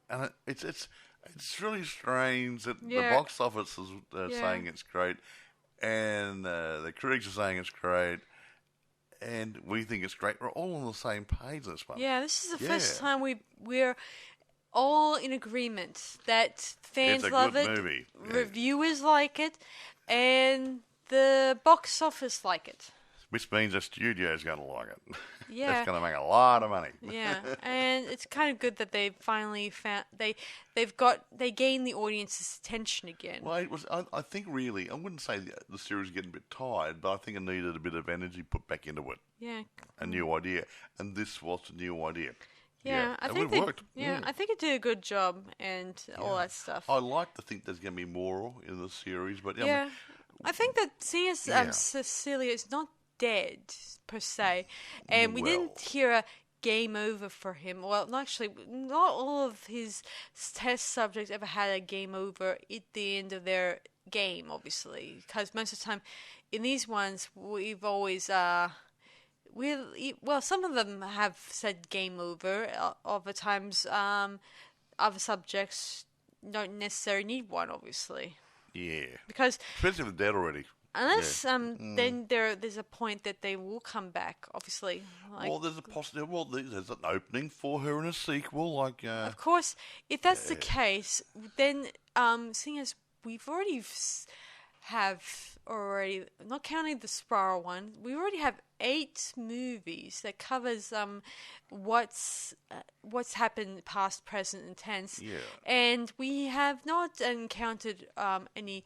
and it's really strange that the Yeah. box office is saying it's great, and the critics are saying it's great, and we think it's great. We're all on the same page this one. Yeah, this is the first time we're all in agreement that fans It's a love good it, movie. Yeah. reviewers like it, and the box office like it. Which means the studio's going to like it. Yeah. That's going to make a lot of money. Yeah, and it's kind of good that they finally found they gained the audience's attention again. Well, I think really, I wouldn't say the series is getting a bit tired, but I think it needed a bit of energy put back into it. Yeah. A new idea. And this was a new idea. Yeah, I and think it worked. Yeah, I think it did a good job and all that stuff. I like to think there's going to be more in the series, but Yeah, I think that seeing as Cecilia is not dead per se, and we didn't hear a game over for him. Well, actually, not all of his test subjects ever had a game over at the end of their game, obviously, because most of the time in these ones we've always some of them have said game over. Other times, other subjects don't necessarily need one, obviously. Yeah. Because especially if they're dead already. Unless then there's a point that they will come back, obviously. Well, there's a possibility. Well, there's an opening for her in a sequel, Of course, if that's the case, then seeing as we've already not counting the Spiral one, we already have 8 movies that covers what's happened past, present, and tense. Yeah. And we have not encountered any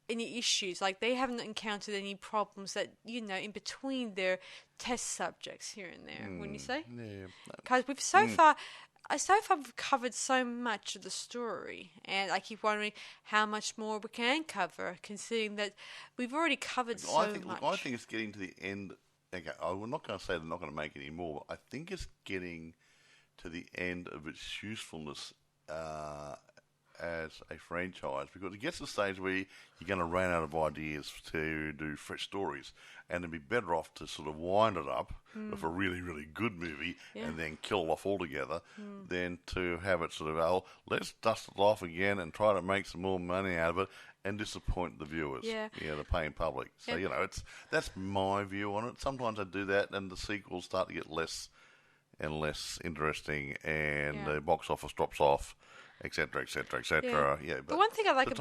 issues, like they haven't encountered any problems that in between their test subjects here and there. Wouldn't you say? Yeah. Because we've so far we've covered so much of the story, and I keep wondering how much more we can cover, considering that we've already covered much. Look, I think it's getting to the end. Okay, I'm not going to say they're not going to make any more, but I think it's getting to the end of its usefulness as a franchise, because it gets to the stage where you're going to run out of ideas to do fresh stories, and it'd be better off to sort of wind it up with a really, really good movie and then kill it off altogether than to have it sort of, let's dust it off again and try to make some more money out of it and disappoint the viewers, the paying public. So, that's my view on it. Sometimes I do that and the sequels start to get less and less interesting and the box office drops off, etc., etc., etc. Yeah, but the one thing I like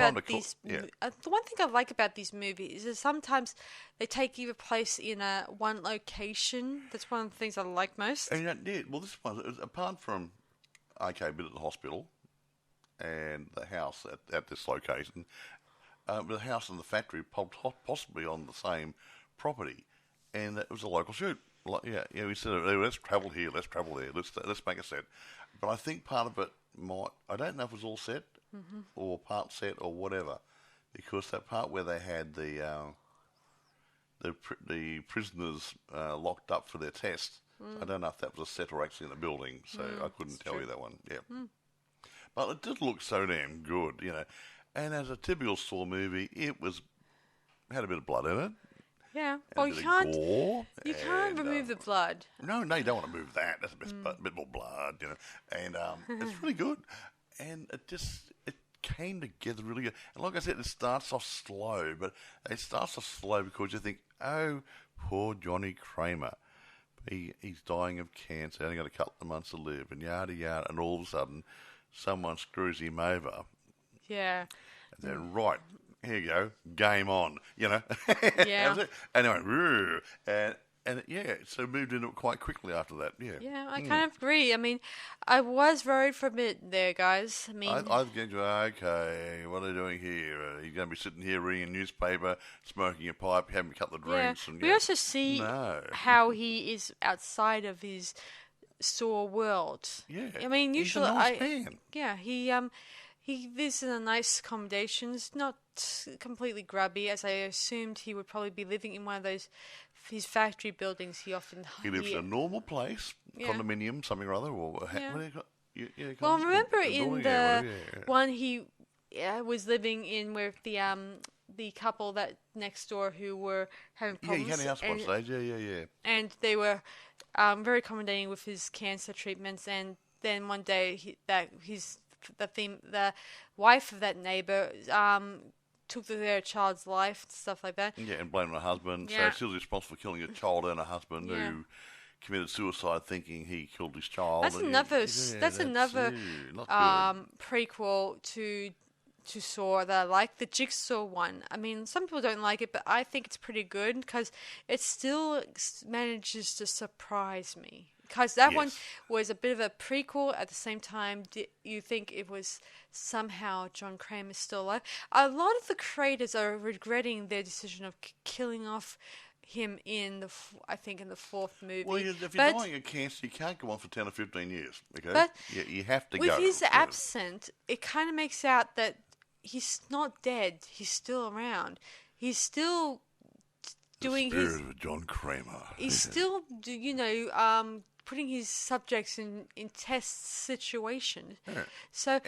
about these movies is sometimes they take either place in one location. That's one of the things I like most. And this one, apart from a bit at the hospital and the house at this location, the house and the factory possibly on the same property, and it was a local shoot. We said, let's travel here, let's travel there, let's make a set. But I think part of it I don't know if it was all set or part set or whatever, because that part where they had the prisoners locked up for their test, I don't know if that was a set or actually in a building, so I couldn't tell you that one. Yeah, but it did look so damn good, And as a typical Saw movie, had a bit of blood in it. Yeah, well, you can't remove the blood. No, you don't want to move that. That's a bit more blood, And it's really good, and it came together really good. And like I said, it starts off slow, but it starts off slow because you think, oh, poor Johnny Kramer, he's dying of cancer, only got a couple of months to live, and yada yada, and all of a sudden, someone screws him over. Yeah. And then here you go, game on, Yeah. Anyway, so moved into it quite quickly after that, Yeah, I kind of agree. I mean, I was worried for a bit there, guys. I mean, I was going to okay, what are they doing here? You're going to be sitting here reading a newspaper, smoking a pipe, having a couple of drinks. Yeah. And, we also see how he is outside of his Saw world. Yeah, I mean, usually he's a nice man. Yeah, he lives in nice accommodations, not completely grubby, as I assumed he would probably be living in one of his factory buildings. He lives in a normal place, condominium, something or other. Or what do you call well, remember in the one he was living in with the couple that next door who were having problems. Yeah, he had a house one stage. Yeah. And they were very accommodating with his cancer treatments, and then one day the wife of that neighbor took their child's life, stuff like that. Yeah, and blamed her husband. Yeah. So she was responsible for killing a child and a husband who committed suicide thinking he killed his child. That's another prequel to Saw that I like, the Jigsaw one. I mean, some people don't like it, but I think it's pretty good because it still manages to surprise me. Because that one was a bit of a prequel. At the same time, you think it was somehow John Kramer still alive. A lot of the creators are regretting their decision of killing off him in the fourth movie. Well, if you're dying of cancer, you can't go on for 10 or 15 years. Okay, but you have to go. With his absent, it kind of makes out that he's not dead. He's still around. He's still doing the spirit of John Kramer. He's still, putting his subjects in test situations. Yeah. So,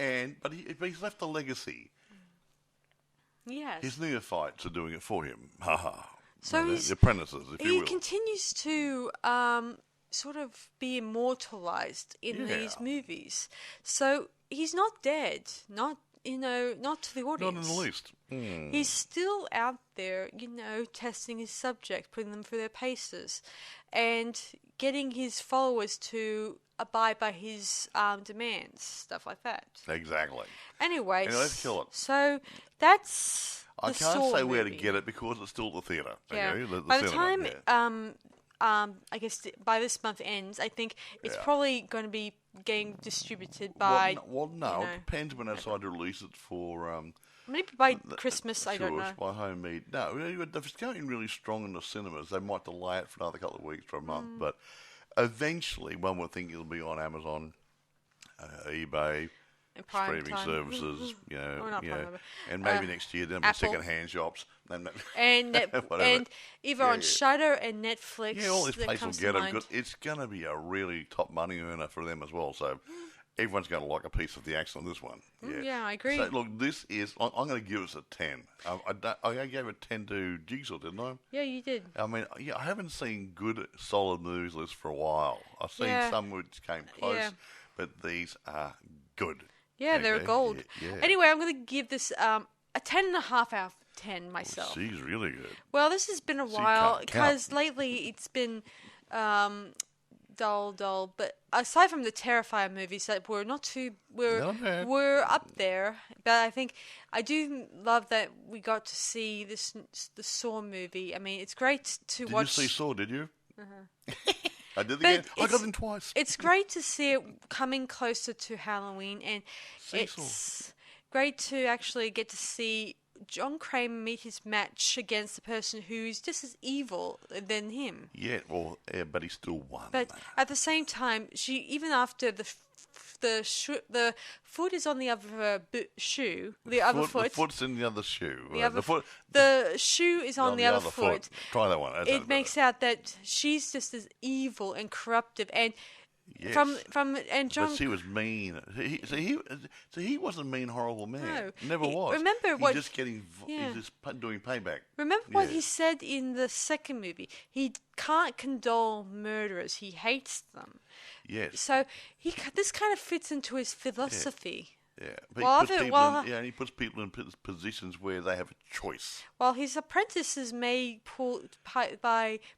but he's left a legacy. Yes. His neophytes are doing it for him. Ha ha. So the apprentices, if you will. He continues to sort of be immortalized in these movies. So he's not dead. Not to the audience. Not in the least. He's still out there, testing his subjects, putting them through their paces, and getting his followers to abide by his demands, stuff like that. Exactly. Anyways, let's kill it. So that's I the can't Saw say where to movie. get it because it's still at the theatre. Yeah. Okay? By the time, I guess by this month ends, I think it's probably going to be getting distributed by. No, it depends when they decide to release it for. Maybe by Christmas, I don't know. By home media. No, if it's going really strong in the cinemas, they might delay it for another couple of weeks or a month. But eventually, one would think it'll be on Amazon, eBay, streaming services, and maybe next year there'll be second-hand shops. And either on Shudder and Netflix. Yeah, all these places will get it. Because it's going to be a really top money earner for them as well. So everyone's going to like a piece of the action on this one. Yeah, I agree. So look, this is. I'm going to give us a 10. I gave a 10 to Jigsaw, didn't I? Yeah, you did. I mean, I haven't seen good, solid movies lists for a while. I've seen some which came close, but these are good. Yeah, they're gold. Yeah. Anyway, I'm going to give this a 10.5 out of 10 myself. Oh, she's really good. Well, this has been a while because lately it's been dull. But aside from the Terrifier movies that were we're up there. But I think I do love that we got to see the Saw movie. I mean, it's great to watch. Did you see Saw? Did you? I did again. I got them twice. It's great to see it coming closer to Halloween, and it's great to actually get to see John Kramer meet his match against the person who's just as evil than him. Yeah, but he still won. But at the same time, even after the foot is on the other shoe. The foot's in the other shoe. The shoe is on the other foot. Try that one. It makes out that she's just as evil and corruptive, and John. But she was mean. He wasn't a mean, horrible man. No, Never was. Remember He's just doing payback. Remember what he said in the second movie. He can't condone murderers. He hates them. Yes. So this kind of fits into his philosophy. Yeah, but he puts people in positions where they have a choice. While his apprentices may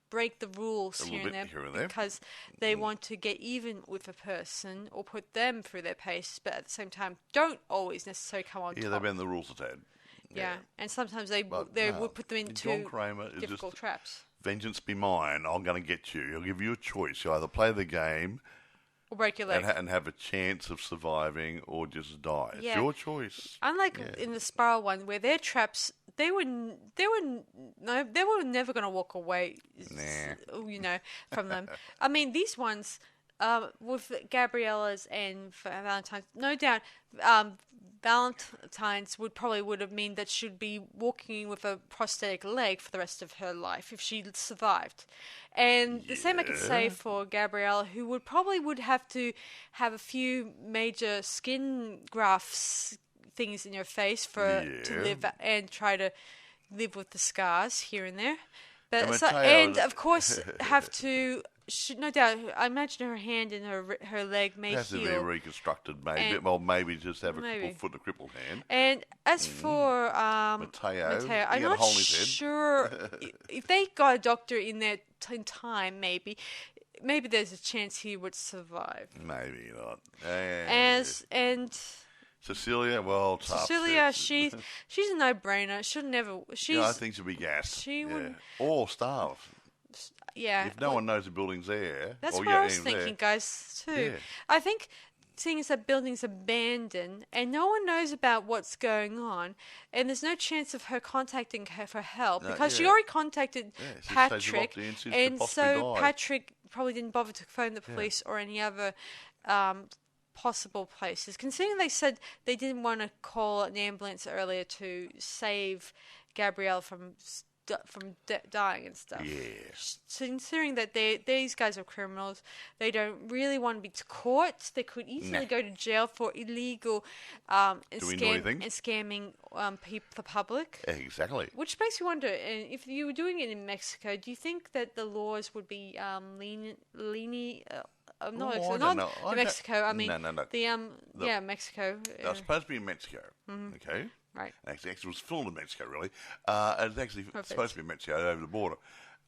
break the rules here and there because they want to get even with a person or put them through their paces, but at the same time don't always necessarily come on top. Yeah, they bend the rules a tad. Yeah, and sometimes they would put them into John Kramer difficult traps. Vengeance be mine. I'm going to get you. He'll give you a choice. You either play the game or break your leg and have a chance of surviving, or just die. It's your choice. Unlike in the Spiral one, where their traps, they were never going to walk away. From them. I mean, these ones with Gabriella's and Valentine's, no doubt, Valentine's would have mean that she'd be walking with a prosthetic leg for the rest of her life if she survived. And the same I could say for Gabriella, who would have to have a few major skin grafts things in her face to live and try to live with the scars here and there. But of course have to no doubt, I imagine her hand and her leg may It has to be heal. reconstructed, maybe. And Well, maybe just have a maybe. crippled foot and a crippled hand. And as for Mateo, he I'm had a not hole in his head. sure if they got a doctor in there in time. Maybe there's a chance he would survive. Maybe not. And Cecilia, well, tough. Cecilia, she's a no-brainer. She'll never. I think she'll be gassed. She wouldn't. Or starved. Yeah. If no one knows the building's there. That's what I was thinking, guys, too. Yeah. I think seeing as that building's abandoned and no one knows about what's going on, and there's no chance of her contacting her for help because she already contacted Patrick, and so Patrick probably didn't bother to phone the police or any other possible places. Considering they said they didn't want to call an ambulance earlier to save Gabrielle from dying and stuff. Yeah. So considering that these guys are criminals, they don't really want to be caught. They could easily go to jail for illegal scamming the public. Exactly. Which makes me wonder, if you were doing it in Mexico, do you think that the laws would be lenient? Not Mexico. I mean, no. Mexico. They're supposed to be in Mexico. Okay. Right. Actually, it was filmed in Mexico, really. It's actually supposed to be in Mexico, over the border.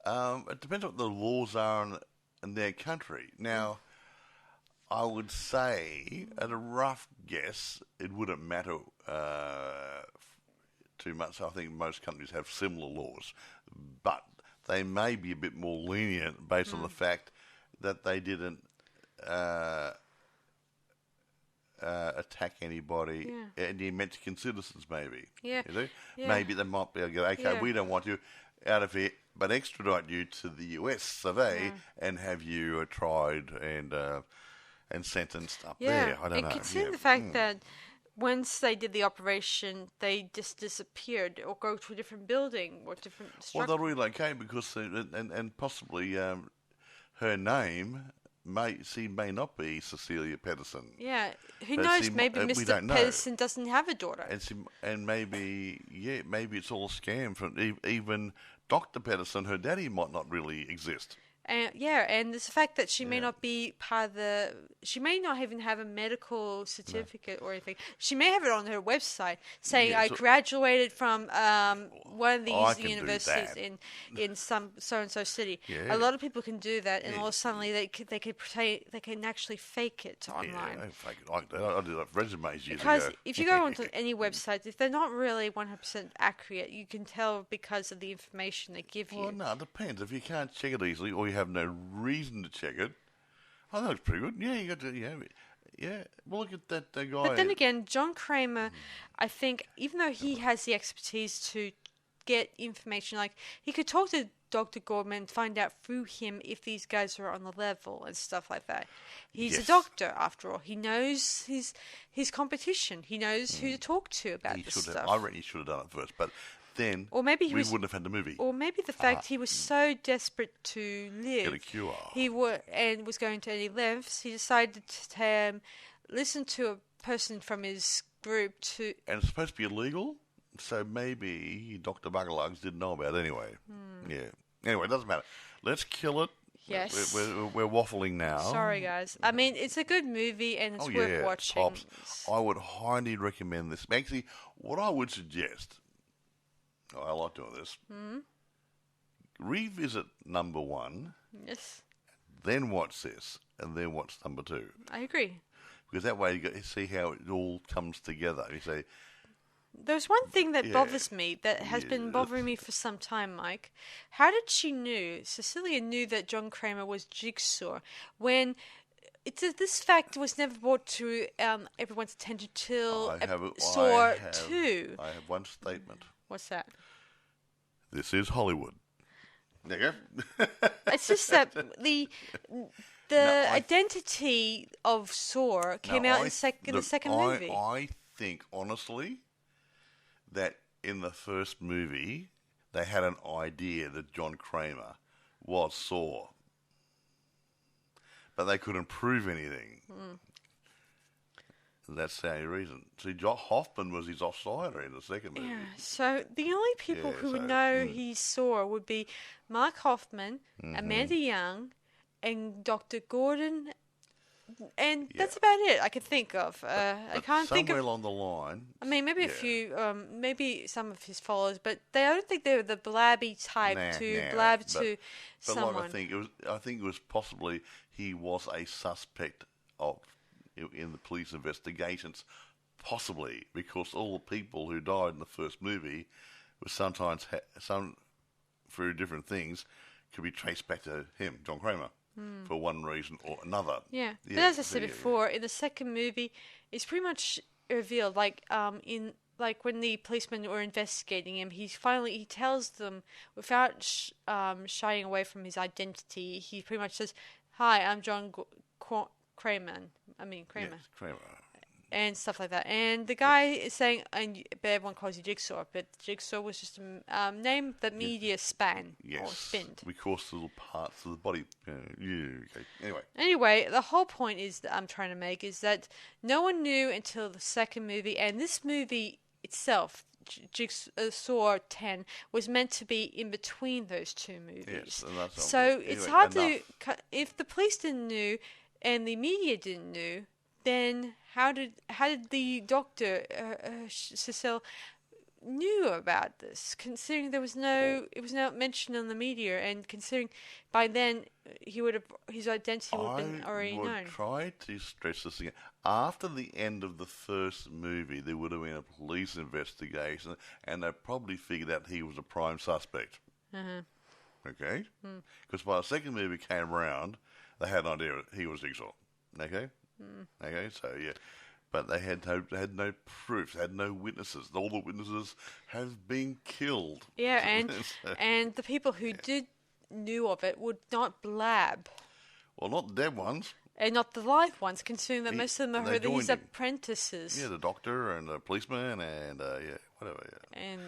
It depends on what the laws are in their country. Now, I would say, at a rough guess, it wouldn't matter too much. I think most countries have similar laws. But they may be a bit more lenient based on the fact that they didn't attack anybody, any Mexican citizens, maybe. Yeah. You see? Yeah. Maybe they might be able to go, okay, we don't want you out of here, but extradite you to the US of A and have you tried and sentenced up there. I don't know. And consider the fact that once they did the operation, they just disappeared or go to a different building or different structure. Well, they'll relocate because, and possibly her name may not be Cecilia Pedersen. Yeah, who knows? Maybe Mr. Pedersen doesn't have a daughter. And maybe it's all a scam. From even Dr. Pedersen, her daddy might not really exist. And there's the fact that she may not be part of she may not even have a medical certificate or anything. She may have it on her website saying, I graduated from one of these universities in some so-and-so city. Yeah. A lot of people can do that, and all of a sudden they can actually fake it online. Yeah, I fake it like that. I did that for resumes years because ago. If you go onto any website, if they're not really 100% accurate, you can tell because of the information they give you. Well, no, it depends. If you can't check it easily or you have no reason to check it, I think it's pretty good. Yeah, you got to, yeah. Well, look at that guy. But then again, John Kramer, I think, even though he has the expertise to get information, like he could talk to Dr. Gorman and find out through him if these guys are on the level and stuff like that. He's a doctor, after all. He knows his competition. He knows who to talk to about this stuff. I reckon he should have done it first, but then we wouldn't have had the movie. Or maybe the fact he was so desperate to live, get a cure, and was going to any lengths, he decided to listen to a person from his group and it's supposed to be illegal, so maybe Dr. Bugalugs didn't know about it anyway. Yeah. Anyway, it doesn't matter. Let's kill it. Yes. We're waffling now. Sorry, guys. I mean, it's a good movie and it's worth watching. Tops. I would highly recommend this. Actually, what I would suggest, I like doing this, revisit number 1. Yes. Then watch this, and then watch number 2. I agree. Because that way you see how it all comes together. You say, there's one thing that bothers me, that has been bothering me for some time, Mike. How did Cecilia knew that John Kramer was Jigsaw, when this fact was never brought to everyone's attention till Saw 2? I have one statement. What's that? This is Hollywood. There you go. It's just that the identity of Saw came out in the second movie. I think, honestly, that in the first movie, they had an idea that John Kramer was Saw. But they couldn't prove anything. That's the only reason. See, Hoffman was his offsider in the second movie. Yeah, so the only people who would know he Saw would be Mark Hoffman, Amanda Young, and Dr. Gordon. And that's about it I can think of. I can't think of... Somewhere along the line... I mean, maybe a few, maybe some of his followers, but I don't think they were the blabby type blab to someone. But I think it was possibly he was a suspect in the police investigations, possibly, because all the people who died in the first movie were sometimes, through different things, could be traced back to him, John Kramer. For one reason or another. Yeah. But as I said before, in the second movie, it's pretty much revealed. Like when the policemen were investigating him, he tells them without shying away from his identity. He pretty much says, "Hi, I'm John Kramer." Kramer. Yes, Kramer. And stuff like that. And the guy is saying, but everyone calls you Jigsaw, but Jigsaw was just a name that media span or spinned. Because little parts of the body. Okay. Anyway, the whole point that I'm trying to make is that no one knew until the second movie, and this movie itself, Jigsaw 10, was meant to be in between those two movies. Yes, and that's so it's hard to... If the police didn't know and the media didn't know, then how did the doctor, Cecile, knew about this? Considering it was not mentioned on the media, and considering by then his identity would have been already known. I would try to stress this again. After the end of the first movie, there would have been a police investigation, and they probably figured out he was a prime suspect. Okay, because by the second movie came around, they had an idea he was Jigsaw. Okay. Okay, so but they had no proof, they had no witnesses. All the witnesses have been killed. Yeah, and the people who knew of it would not blab. Well, not the dead ones. And not the live ones, considering that most of them are his apprentices. Yeah, the doctor and the policeman and whatever. Yeah. And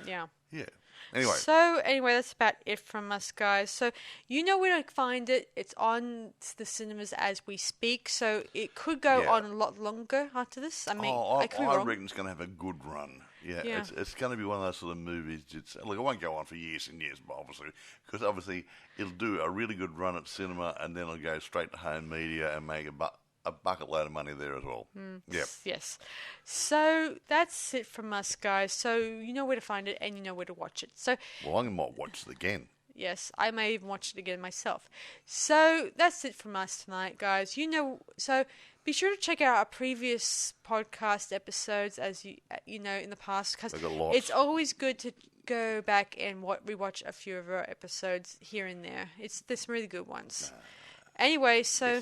yeah. Anyway. So, that's about it from us, guys. So, you know where to find it. It's on the cinemas as we speak. So, it could go on a lot longer after this. I mean, I reckon it's going to have a good run. Yeah. It's going to be one of those sort of movies. Look, it won't go on for years and years, obviously, because obviously it'll do a really good run at cinema, and then it'll go straight to home media and make a bucket load of money there as well. Yes. So that's it from us, guys. So you know where to find it and you know where to watch it. So I might watch it again. Yes, I may even watch it again myself. So that's it from us tonight, guys. So be sure to check out our previous podcast episodes, as you know in the past, because it's always good to go back and rewatch a few of our episodes here and there. There's some really good ones. Anyway, so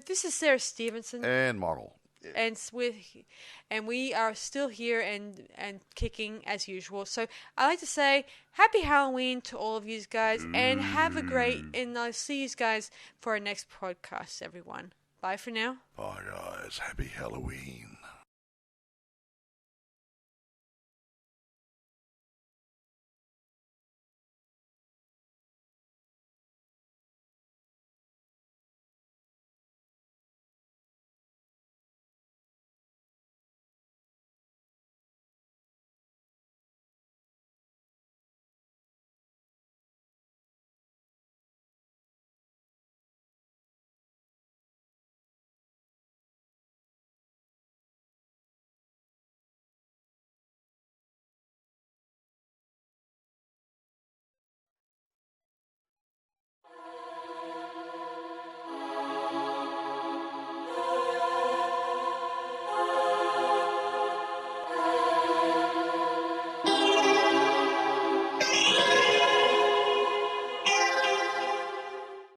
this is Sarah Stephenson and Michael, and we are still here and kicking as usual. So I like to say happy Halloween to all of you guys, and have a great. And I'll see you guys for our next podcast, everyone. Bye for now. Bye, guys. Happy Halloween.